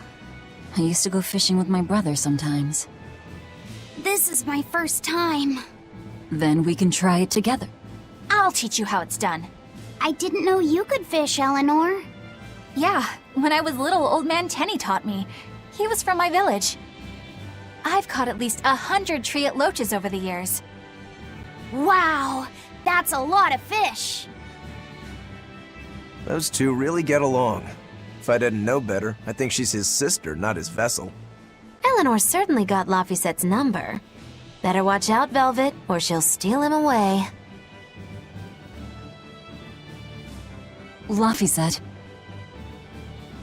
I used to go fishing with my brother sometimes. This is my first time. Then we can try it together. I'll teach you how it's done. I didn't know you could fish, Eleanor. Yeah, when I was little, Old Man Tenny taught me. He was from my village. I've caught at least 100 treat loaches over the years. Wow, that's a lot of fish. Those two really get along. If I didn't know better, I think she's his sister, not his vessel. Eleanor certainly got Lafisette's number. Better watch out, Velvet, or she'll steal him away. Lafisette.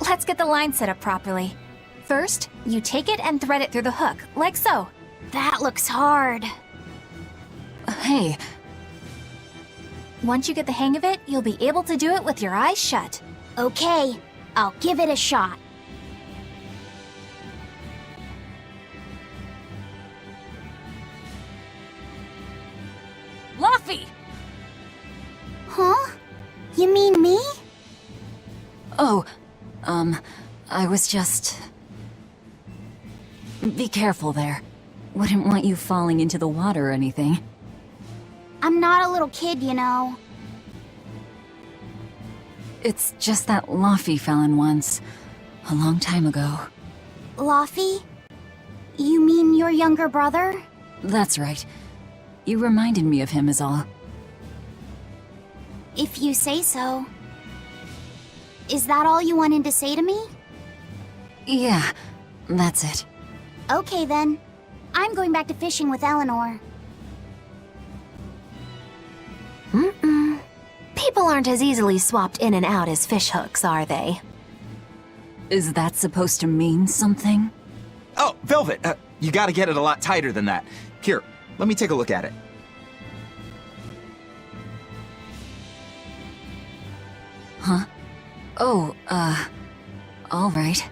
Let's get the line set up properly. First, you take it and thread it through the hook, like so. That looks hard. Hey, Once you get the hang of it, you'll be able to do it with your eyes shut. Okay, I'll give it a shot. Laffy! Huh? You mean me? Oh, I was just... Be careful there. Wouldn't want you falling into the water or anything. I'm not a little kid, you know. It's just that Laffy fell in once. A long time ago. Laffy? You mean your younger brother? That's right. You reminded me of him is all. If you say so. Is that all you wanted to say to me? Yeah, that's it. Okay then. I'm going back to fishing with Eleanor. People aren't as easily swapped in and out as fish hooks, are they? Is that supposed to mean something? Oh, Velvet, you gotta get it a lot tighter than that. Here, let me take a look at it. Huh? Oh, all right.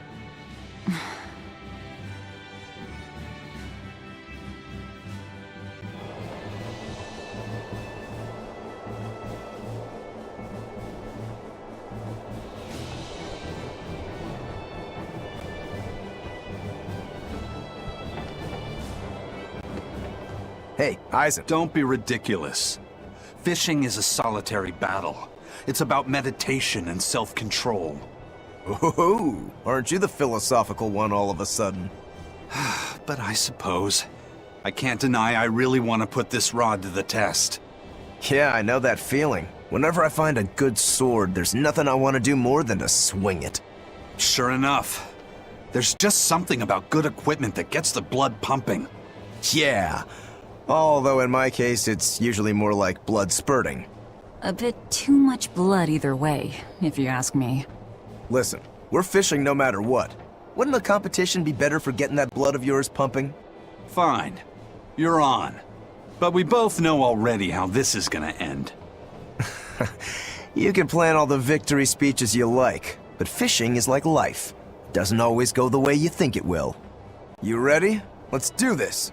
Hey, Eisen. Don't be ridiculous. Fishing is a solitary battle. It's about meditation and self-control. Ooh, aren't you the philosophical one all of a sudden? But I suppose. I can't deny I really want to put this rod to the test. Yeah, I know that feeling. Whenever I find a good sword, there's nothing I want to do more than to swing it. Sure enough. There's just something about good equipment that gets the blood pumping. Yeah. Although in my case, it's usually more like blood spurting. A bit too much blood either way, if you ask me. Listen, we're fishing no matter what. Wouldn't a competition be better for getting that blood of yours pumping? Fine. You're on. But we both know already how this is gonna end. You can plan all the victory speeches you like, but fishing is like life. Doesn't always go the way you think it will. You ready? Let's do this!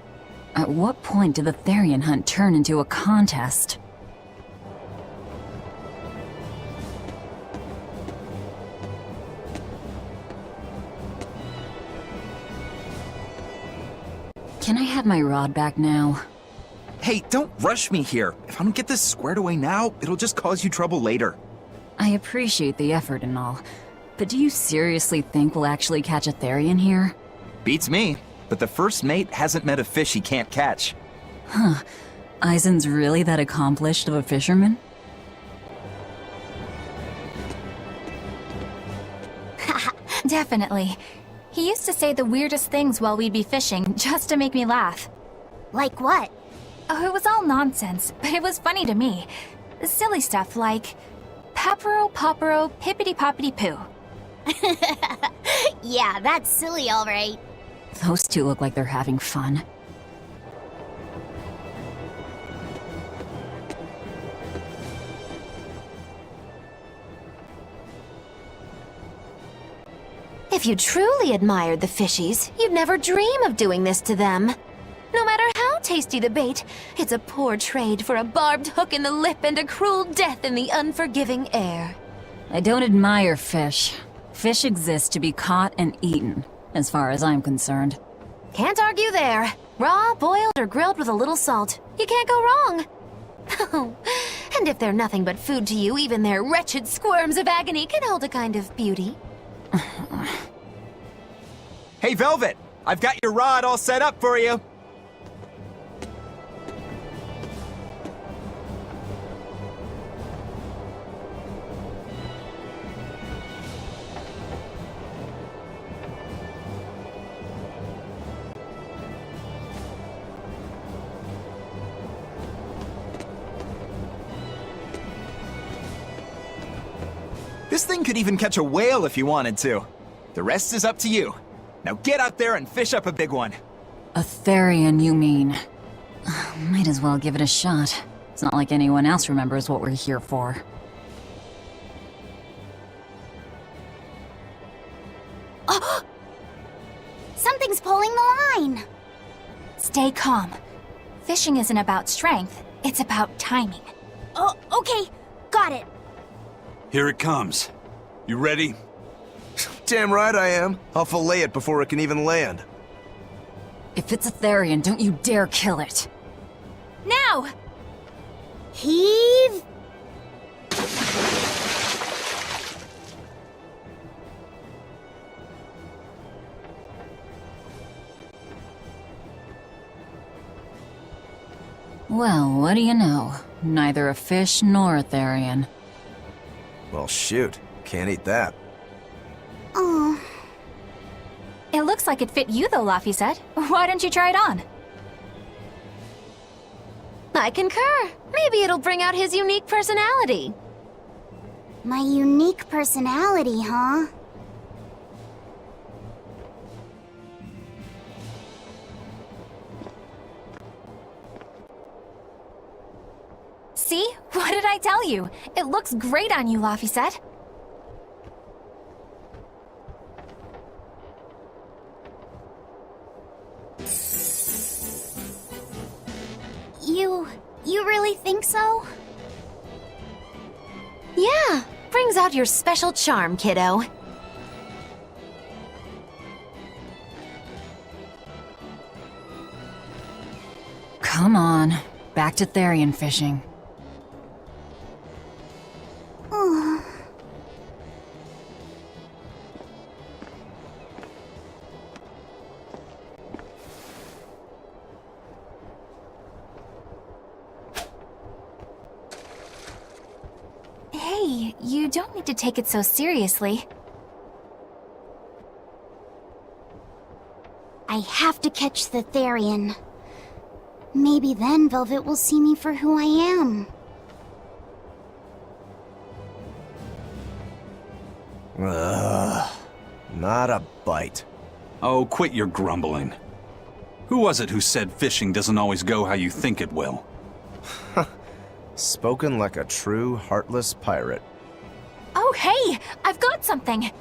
At what point did the Therian hunt turn into a contest? Can I have my rod back now? Hey, don't rush me here. If I don't get this squared away now, it'll just cause you trouble later. I appreciate the effort and all, but do you seriously think we'll actually catch a Therian here? Beats me, but the first mate hasn't met a fish he can't catch. Huh. Eisen's really that accomplished of a fisherman? Definitely. He used to say the weirdest things while we'd be fishing, just to make me laugh. Like what? Oh, it was all nonsense, but it was funny to me. Silly stuff like, Papero, Popero, Pippity Poppity Poo. Yeah, that's silly, all right. Those two look like they're having fun. If you truly admired the fishies, you'd never dream of doing this to them. No matter how tasty the bait, it's a poor trade for a barbed hook in the lip and a cruel death in the unforgiving air. I don't admire fish. Fish exist to be caught and eaten, as far as I'm concerned. Can't argue there. Raw, boiled, or grilled with a little salt. You can't go wrong. Oh, and if they're nothing but food to you, even their wretched squirms of agony can hold a kind of beauty. Hey, Velvet! I've got your rod all set up for you! This thing could even catch a whale if you wanted to. The rest is up to you. Now get out there and fish up a big one. A Therian, you mean? Might as well give it a shot. It's not like anyone else remembers what we're here for. Oh! Something's pulling the line! Stay calm. Fishing isn't about strength, it's about timing. Oh, okay. Got it. Here it comes. You ready? Damn right I am. I'll fillet it before it can even land. If it's a Therian, don't you dare kill it. Now! Heave! Well, what do you know? Neither a fish nor a Therian. Well, shoot. Can't eat that. Oh. It looks like it fit you though, Laffy said. Why don't you try it on? I concur. Maybe it'll bring out his unique personality. My unique personality, huh? See? What did I tell you? It looks great on you, Laffy said. You really think so? Yeah, brings out your special charm, kiddo. Come on. done. Back to Therian fishing. Hey, you don't need to take it so seriously. I have to catch the Therian. Maybe then Velvet will see me for who I am. Ugh, not a bite. Oh, quit your grumbling. Who was it who said fishing doesn't always go how you think it will? Spoken like a true, heartless pirate. Oh, hey! I've got something!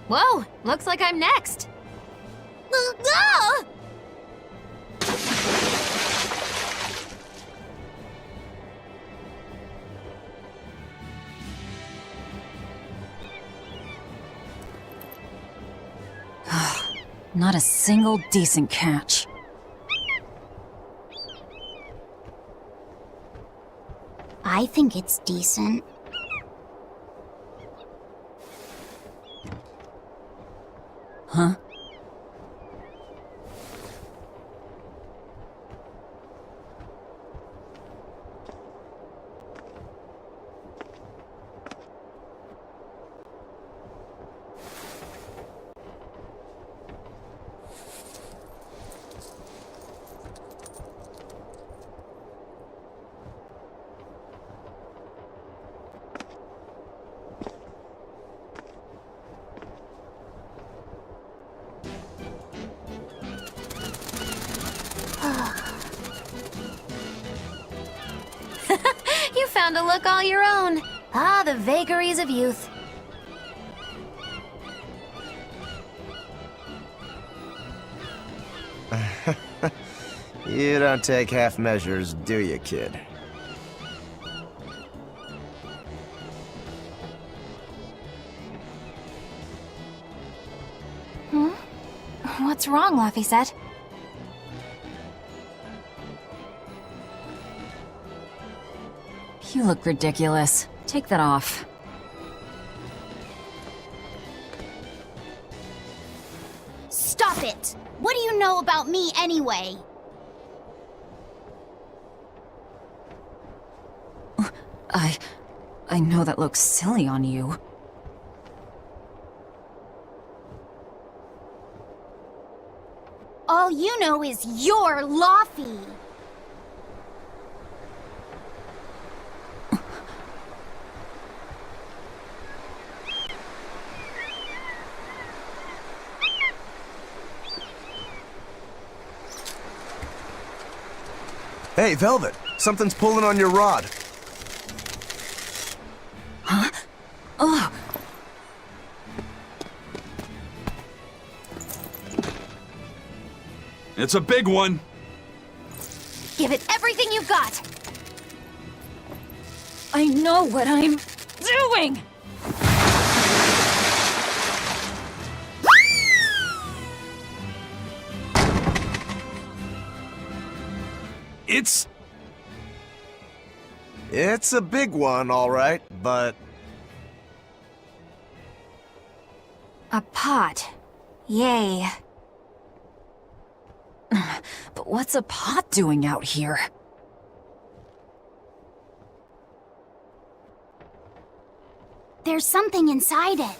Whoa, looks like I'm next. Not a single decent catch. I think it's decent. Huh? You found a look all your own. Ah, the vagaries of youth. You don't take half measures, do you, kid? What's wrong, Laphicet? You look ridiculous. Take that off. Stop it! What do you know about me anyway? I know that looks silly on you. All you know is you're Laffy. Hey, Velvet! Something's pulling on your rod. Huh? Oh! It's a big one! Give it everything you've got. I know what I'm doing! It's a big one, all right, but... A pot. Yay. But what's a pot doing out here? There's something inside it.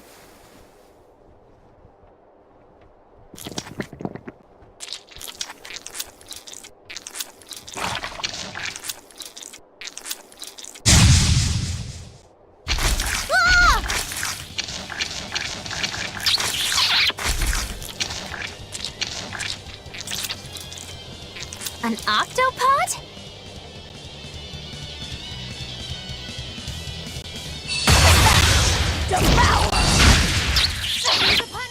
An octopod?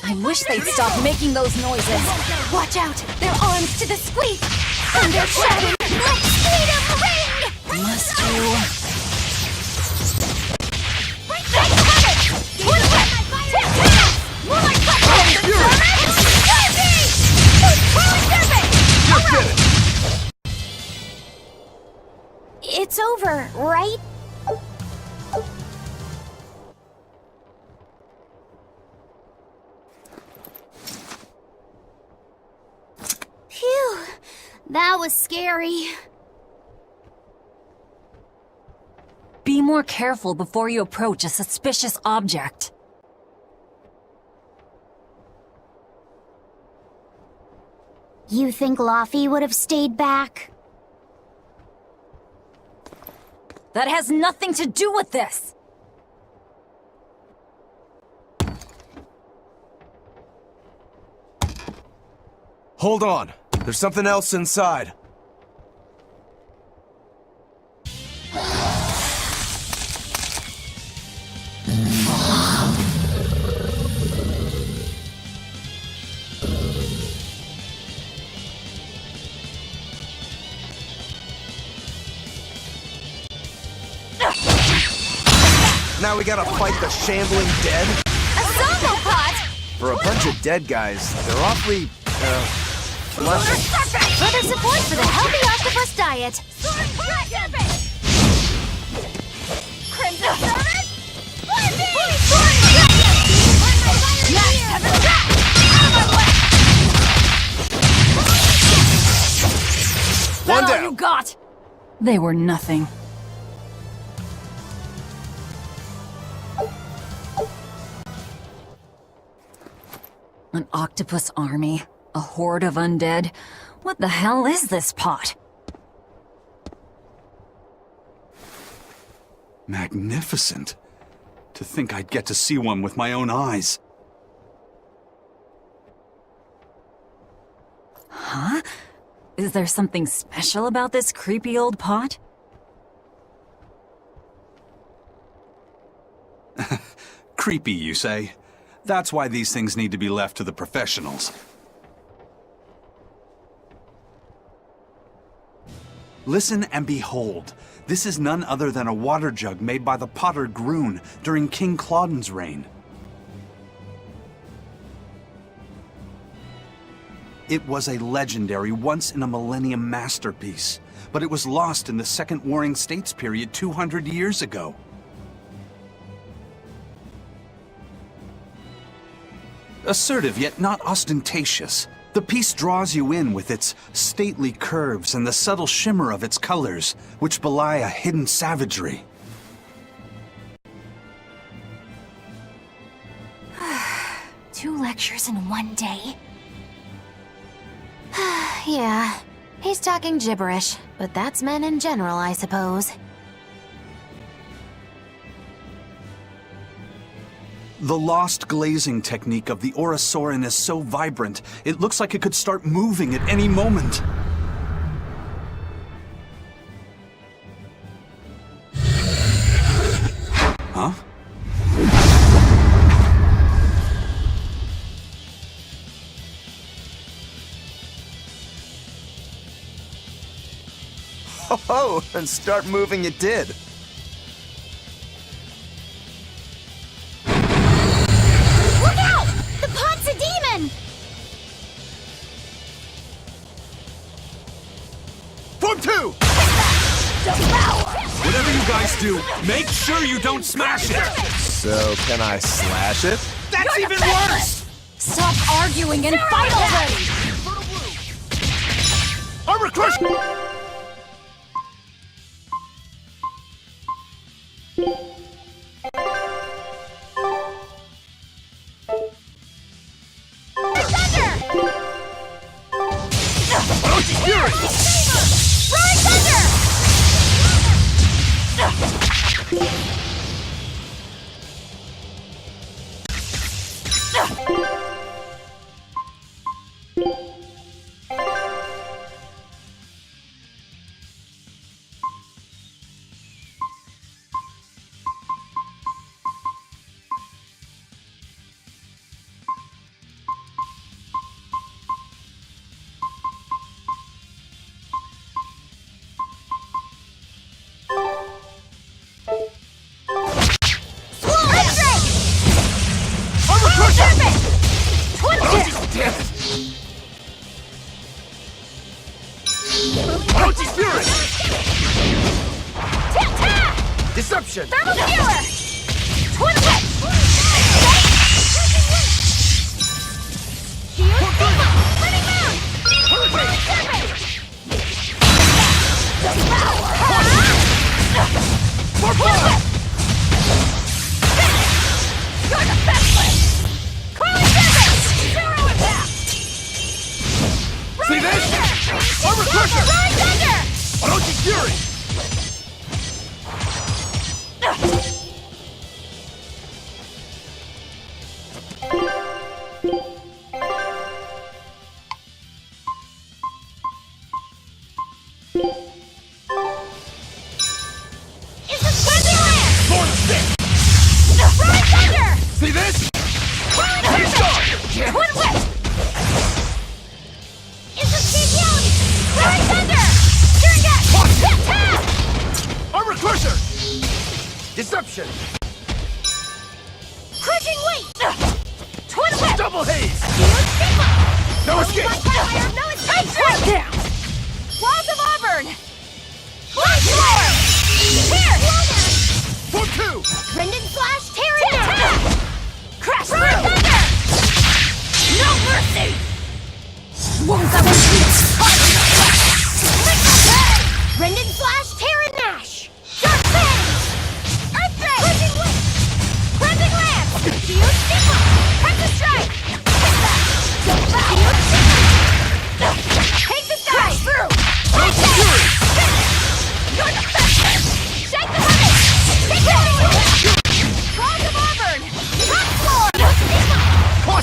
I wish they'd stop making those noises. Watch out! Their arms to the squeak! Thunder shouting! Let's speed 'em ring! Must you? They have it! One whip! That was scary. Be more careful before you approach a suspicious object. You think Laffy would have stayed back? That has nothing to do with this! Hold on. There's something else inside. Now we gotta fight the shambling dead? A solo pot! For a bunch of dead guys, they're awfully, fleshy. Further support for the healthy octopus diet. Crimson Servant! One All down. you got! They were nothing. An octopus army? A horde of undead? What the hell is this pot? Magnificent. To think I'd get to see one with my own eyes. Huh? Is there something special about this creepy old pot? Creepy, you say? That's why these things need to be left to the professionals. Listen and behold. This is none other than a water jug made by the potter Groon during King Clauden's reign. It was a legendary, once-in-a-millennium masterpiece, but it was lost in the Second Warring States period 200 years ago. Assertive, yet not ostentatious, the piece draws you in with its stately curves and the subtle shimmer of its colors, which belie a hidden savagery. Two lectures in one day? Yeah, he's talking gibberish, but that's men in general, I suppose. The lost glazing technique of the Orosaurin is so vibrant, it looks like it could start moving at any moment. Huh? Oh, and start moving it did. Look out! The pot's a demon! Form 2! Whatever you guys do, make sure you don't smash it! So, can I slash it? That's even worse! Stop arguing and fight already! Armor crush! Deception! Thermal Skewer! Twin Whip! Shield Sigma! Spinning Moon! Serpent! Disruption! Crushing weight! Twin whip! Double haze! No escape! No escape! Down! Walls of Auburn! Blast Storm! Here! For 2! Rendon Slash Terran! Crash through! No mercy! Won't that was Rendon Slash Terran Nash! Dark Fang! Earthquake! Crushing weight! Cleansing Lance! Shield Sigma! Pressure Strike! Shield Sigma! Take the sky! Through! You're the best! Shake the heavens! Take it! Walls of Auburn! Top floor!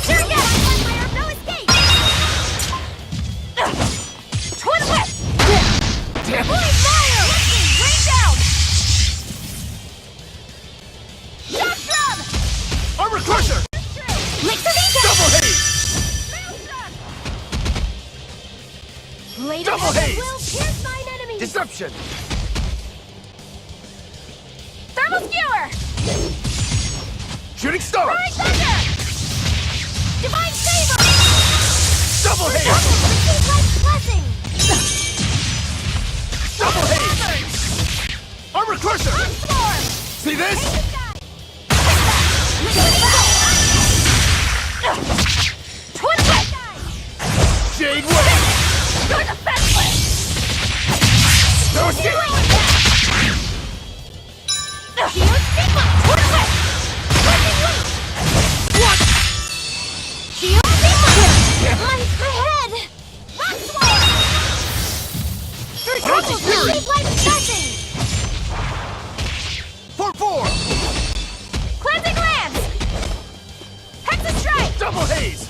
Here again! No escape! Twin whip! Damn Blade it! fire! Rain down! Shock drum! Armor Crusher! Double haze! Blade Double of Heaven haze! will pierce mine enemies! Disruption! Thermal skewer! Shooting Star! Roaring thunder! Divine saber! Double haze! Receive life's blessing! Double haze! Armor Crusher! Storm! See this? Twin whip! Jade Whip! You're defenseless! No escape! Shield Sigma! Twin whip! Crushing weight! What? Shield Sigma! My head! Rock Swarm! Through Rocky troubles, Fury! receive life's blessing! For 4! Cleansing Lance! Hexa Strike! Double haze!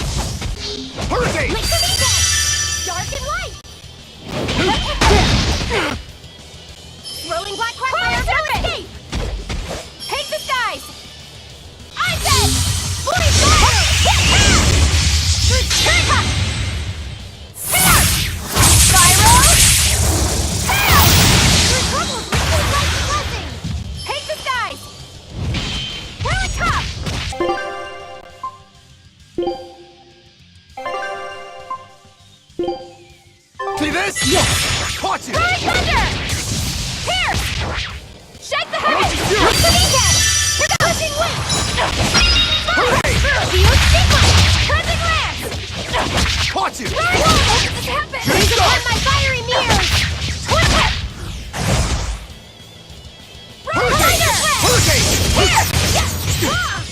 Hurricane! Dark and light! Rolling black Fire quagmire, no escape! Take the skies! Ice Edge! Blade fire! Sphere! Spyro! Tail! Through troubles, receive life's blessing! Take the skies! Relic Top! See this? Yes! Caught you! Roaring Thunder! Here! Shake the heavens! Fury! Look to weekend! Pushing weight! Hurricane! Shield Sigma! Cleansing Lance! Caught you! Roaring Thunder! How did this happen? Shooting Star! On my fiery mirrors! Twin whip! Roaring Hurricane! Thunder! Hurricane! Here! Ah!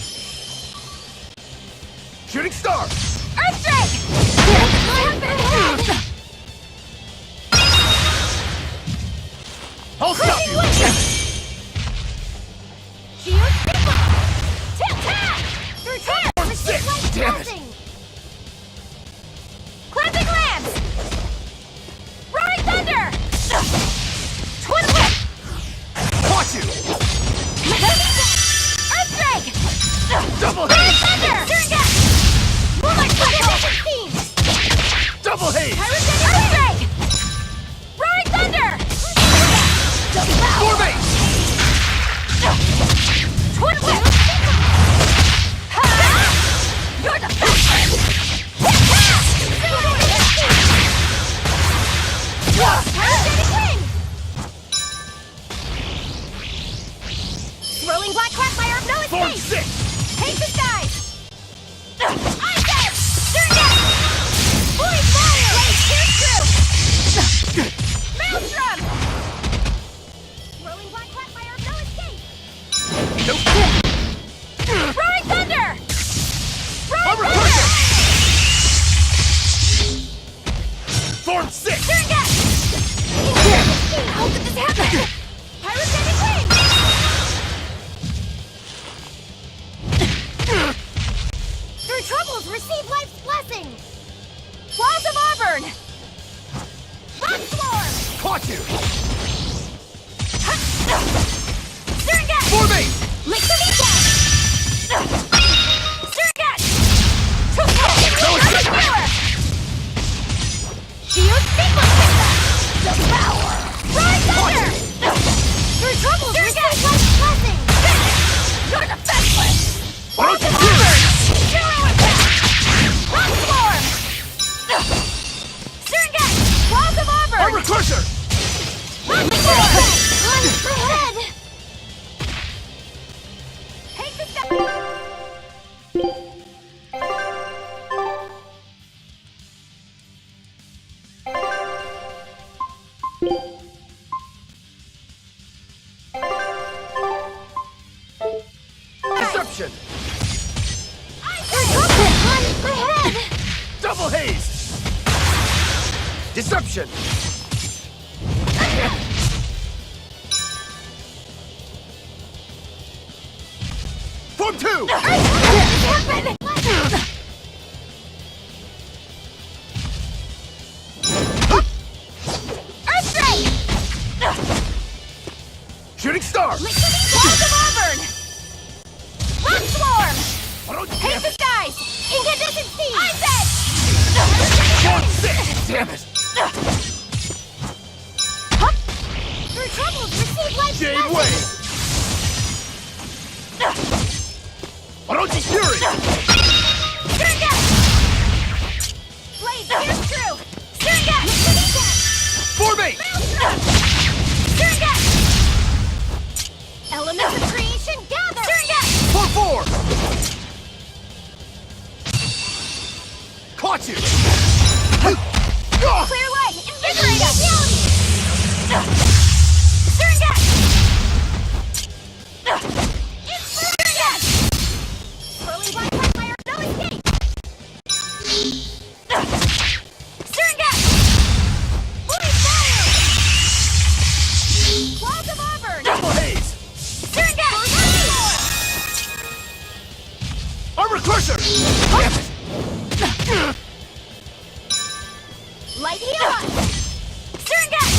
Shooting Star! Earth Drake! What happened? I'll stop you! Shield Sigma! Tap! Through troubles, receive life's Damn it. blessing! Cleansing Lance! Roaring Thunder! Twin whip! Caught you! Earth Drake! Double Roaring haze! Thunder! Moonlight Cycle! Double haze! Earth Drake! Roaring Thunder! More base! Twin whip! Ha! You're defenseless! Rolling black quagmire, no Form escape! 6! Take the skies! Ice Edge! Surge! Void fire! Blade pierce through! Maelstrom! Rolling black quagmire, no escape! Nope! Roaring Thunder! Roaring Armor Thunder! Crusher! Form 6! Surge! How could this happen? Pyrogenic Wing! Through troubles, receive life's blessing! Walls of Auburn! Rock Swarm! Caught you! Surge! More base! Lick the weekend! Surge! Tuco! No escape! Skewer! Shield Sigma! Devour! Roaring Thunder! Through troubles, receive life's blessing! Disruption! My head! Double haze! Disruption! Form 2! Shooting star! Balls of Auburn! Rock Swarm! Hate the skies! Incandescent sea! Ice Edge! Damn it! Your troubles receive life Jade Wave! Orochi Fury! Sterngat! Blade pierce through! Sterngat! Form 8! Sterngat! Elements of creation gather! Sterngat! Form 4! Caught you! Clear light! Invigorate us! Sterngat! Sterngat! Swirling black fire, no escape! Sterngat! Blade fire! Claws of Auburn! Double haze! Sterngat! Armor Crusher! Damn it! Light heal us! Sterngat!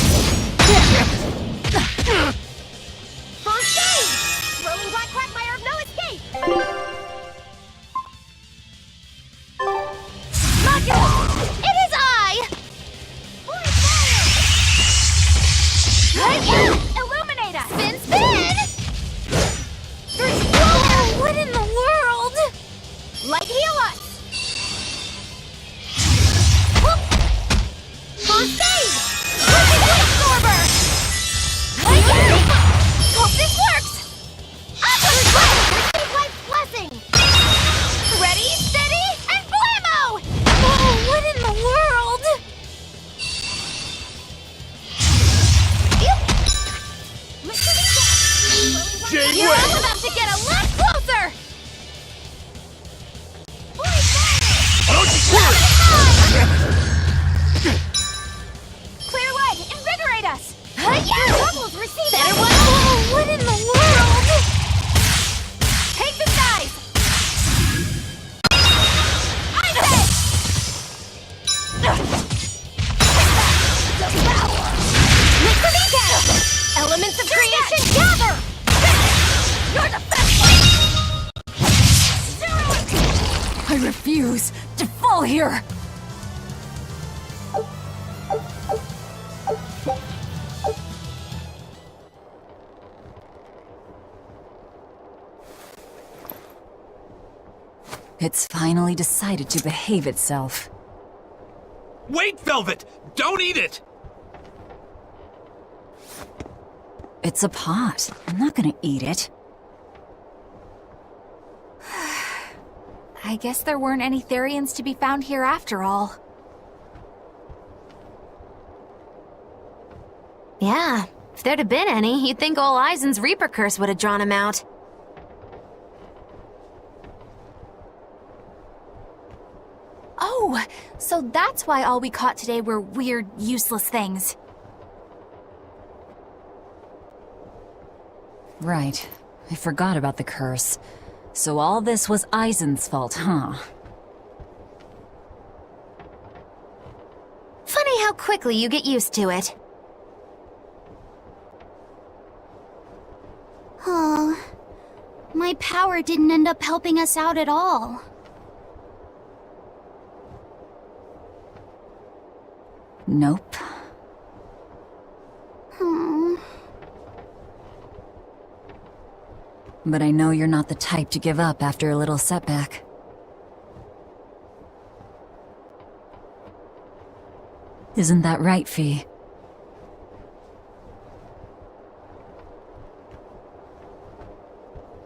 First aid! Swirling black quagmire of no escape! Modulus! It is I! Illuminate us! Spin, spin! Whoa! What in the world? Light heal us! First aid! Absorber! Hope this works! Receive life's blessing! Ready, steady, and blammo! Oh, what in the world? Jade You're Wave! about to get a lot closer! Orochi Fury! Clear light! Invigorate us! Troubles receive Better one. Oh, what in the world? Take the skies! Ice Edge! Devour! Elements of creation gather! You're the best one! I refuse to fall here! It's finally decided to behave itself. Wait, Velvet! Don't eat it! It's a pot. I'm not gonna eat it. I guess there weren't any Therians to be found here after all. Yeah, if there'd have been any, you'd think ol' Eisen's Reaper curse would have drawn him out. Oh, so that's why all we caught today were weird, useless things. Right. I forgot about the curse. So all this was Eisen's fault, huh? Funny how quickly you get used to it. Oh, my power didn't end up helping us out at all. Nope. But I know you're not the type to give up after a little setback. Isn't that right, Fee?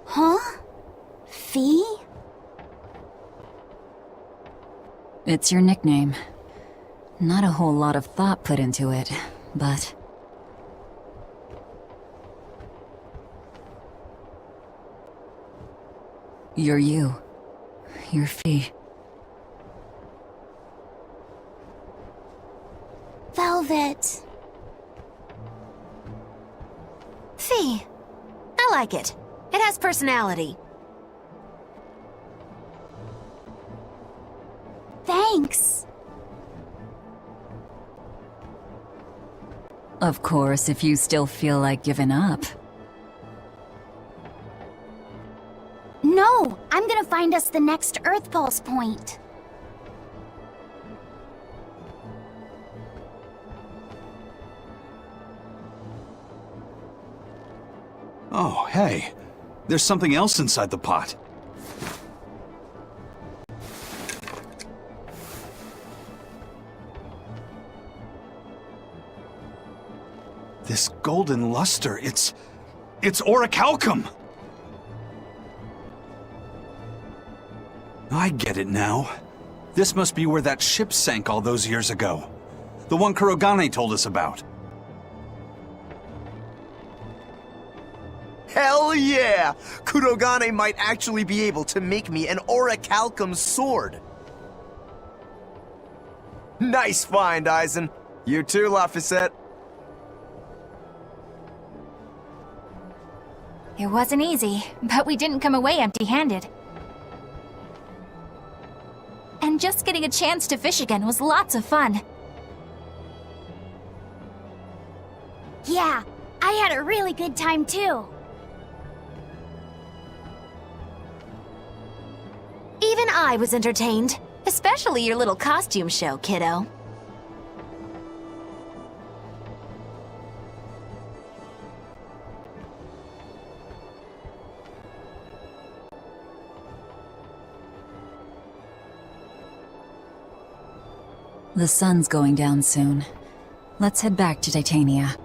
Huh? Fee? It's your nickname. Not a whole lot of thought put into it, but... You're you. You're Fee. Velvet. Fee. I like it. It has personality. Thanks. Of course, if you still feel like giving up. No, I'm gonna find us the next Earth Pulse point. Oh, hey. There's something else inside the pot. This golden luster, it's orichalcum! I get it now. This must be where that ship sank all those years ago. The one Kurogane told us about. Hell yeah! Kurogane might actually be able to make me an orichalcum sword. Nice find, Aizen. You too, Laphicet. It wasn't easy, but we didn't come away empty-handed. And just getting a chance to fish again was lots of fun. Yeah, I had a really good time too. Even I was entertained. Especially your little costume show, kiddo. The sun's going down soon. Let's head back to Titania.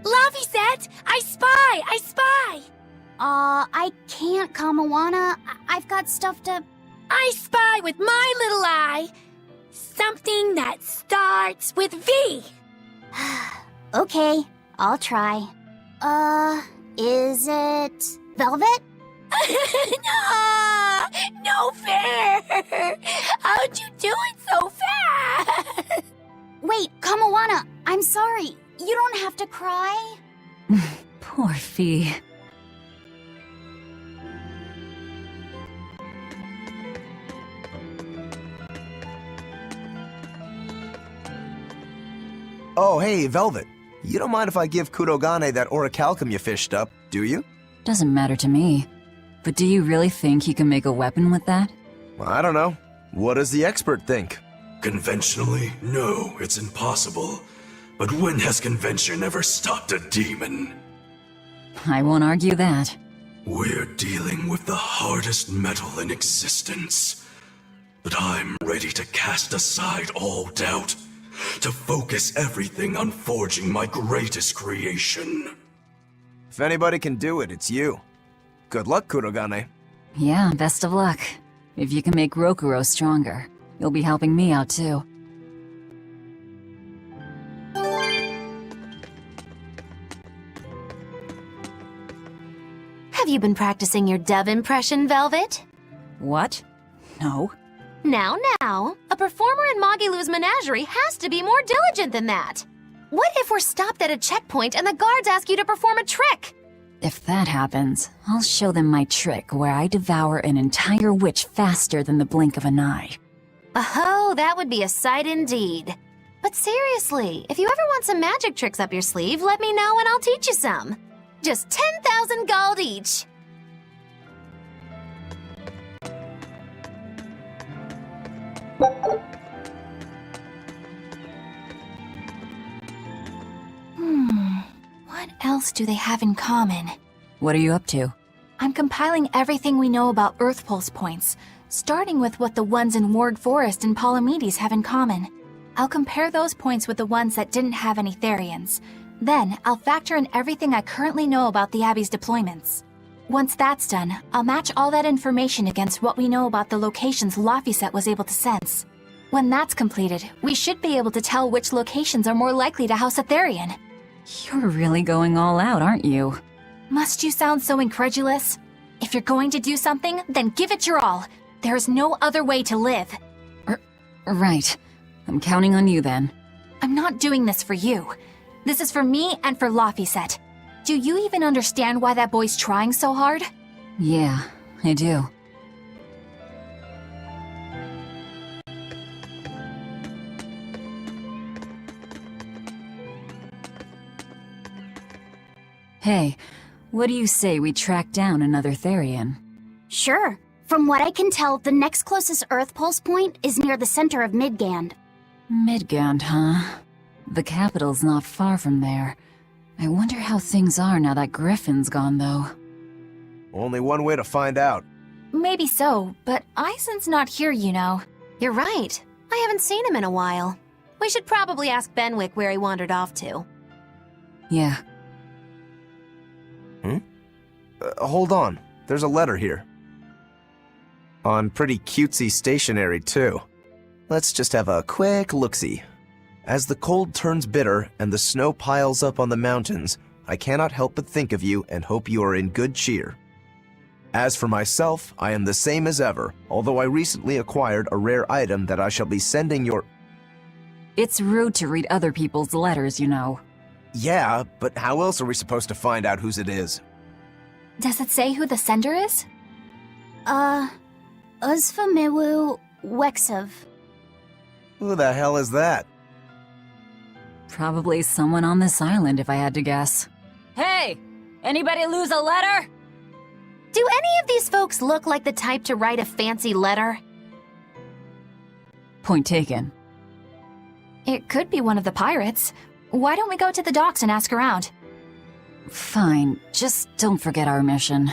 Laphicet! I spy! I can't, Kamawana. I've got stuff to... I spy with my little eye something that starts with V. Okay, I'll try. Is it... Velvet? No fair! How'd you do it so fast? Wait, Kamawana, I'm sorry. You don't have to cry. Poor Fee. Oh, hey, Velvet. You don't mind if I give Kurogane that orichalcum you fished up, do you? Doesn't matter to me. But do you really think he can make a weapon with that? I don't know. What does the expert think? Conventionally, no, it's impossible. But when has convention ever stopped a demon? I won't argue that. We're dealing with the hardest metal in existence. But I'm ready to cast aside all doubt, to focus everything on forging my greatest creation. If anybody can do it, it's you. Good luck, Kurogane. Yeah, best of luck. If you can make Rokuro stronger, you'll be helping me out too. Have you been practicing your dove impression, Velvet? What? No. Now, a performer in Magilou's menagerie has to be more diligent than that. What if we're stopped at a checkpoint and the guards ask you to perform a trick? If that happens, I'll show them my trick where I devour an entire witch faster than the blink of an eye. Oh, that would be a sight indeed. But seriously, if you ever want some magic tricks up your sleeve, let me know and I'll teach you some. Just 10,000 gold each. What else do they have in common? What are you up to? I'm compiling everything we know about Earth Pulse points, starting with what the ones in Ward Forest and Palamedes have in common. I'll compare those points with the ones that didn't have any Therians. Then, I'll factor in everything I currently know about the Abbey's deployments. Once that's done, I'll match all that information against what we know about the locations Laphicet was able to sense. When that's completed, we should be able to tell which locations are more likely to house a Therian. You're really going all out, aren't you? Must you sound so incredulous? If you're going to do something, then give it your all. There is no other way to live. Right. I'm counting on you then. I'm not doing this for you. This is for me and for Laphicet. Do you even understand why that boy's trying so hard? Yeah, I do. Hey, what do you say we track down another Therian? Sure. From what I can tell, the next closest Earth Pulse point is near the center of Midgand. Midgand, huh? The capital's not far from there. I wonder how things are now that Griffin's gone, though. Only one way to find out. Maybe so, but Eisen's not here, you know. You're right. I haven't seen him in a while. We should probably ask Benwick where he wandered off to. Yeah. Hold on. There's a letter here. On pretty cutesy stationery, too. Let's just have a quick look-see. As the cold turns bitter and the snow piles up on the mountains, I cannot help but think of you and hope you are in good cheer. As for myself, I am the same as ever, although I recently acquired a rare item that I shall be sending your... It's rude to read other people's letters, you know. Yeah, but how else are we supposed to find out whose it is? Does it say who the sender is? Uzfamiwu Wexov. Who the hell is that? Probably someone on this island, if I had to guess. Hey! Anybody lose a letter? Do any of these folks look like the type to write a fancy letter? Point taken. It could be one of the pirates. Why don't we go to the docks and ask around? Fine, just don't forget our mission.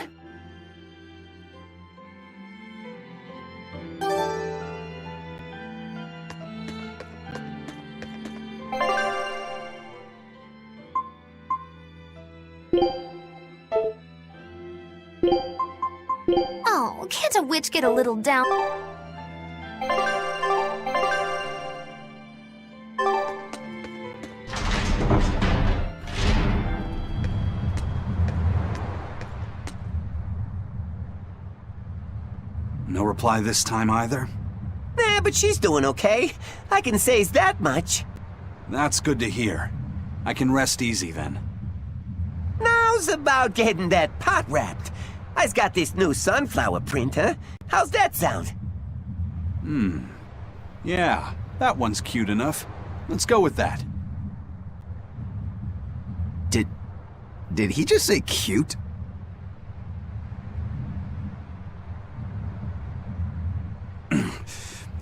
Oh, can't a witch get a little down? No reply this time either? But she's doing okay. I can say's that much. That's good to hear. I can rest easy then. Now's about getting that pot wrapped. I's got this new sunflower printer. How's that sound? Yeah, that one's cute enough. Let's go with that. Did he just say cute?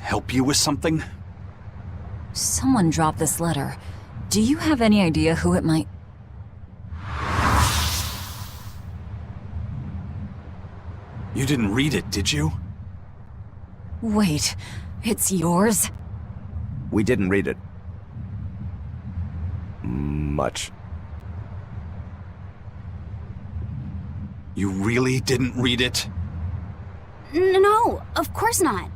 Help you with something? Someone dropped this letter. Do you have any idea who it might... You didn't read it, did you? Wait, it's yours? We didn't read it. Much. You really didn't read it? No, of course not.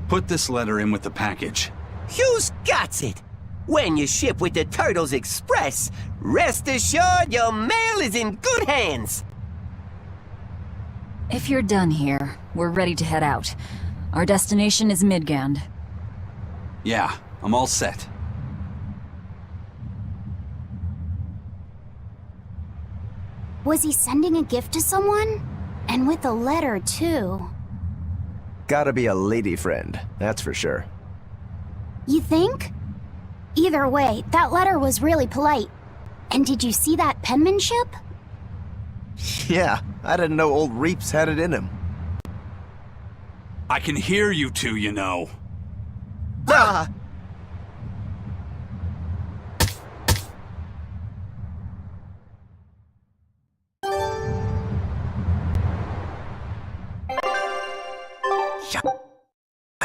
Put this letter in with the package. Who's got it? When you ship with the Turtles Express, rest assured your mail is in good hands. If you're done here, we're ready to head out. Our destination is Midgand. Yeah, I'm all set. Was he sending a gift to someone? And with a letter, too. Gotta be a lady friend, that's for sure. You think? Either way, that letter was really polite. And did you see that penmanship? Yeah, I didn't know old Reeps had it in him. I can hear you two, you know. Ah!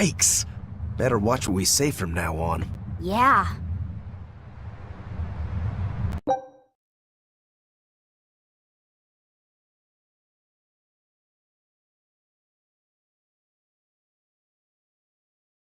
Yikes. Better watch what we say from now on. Yeah.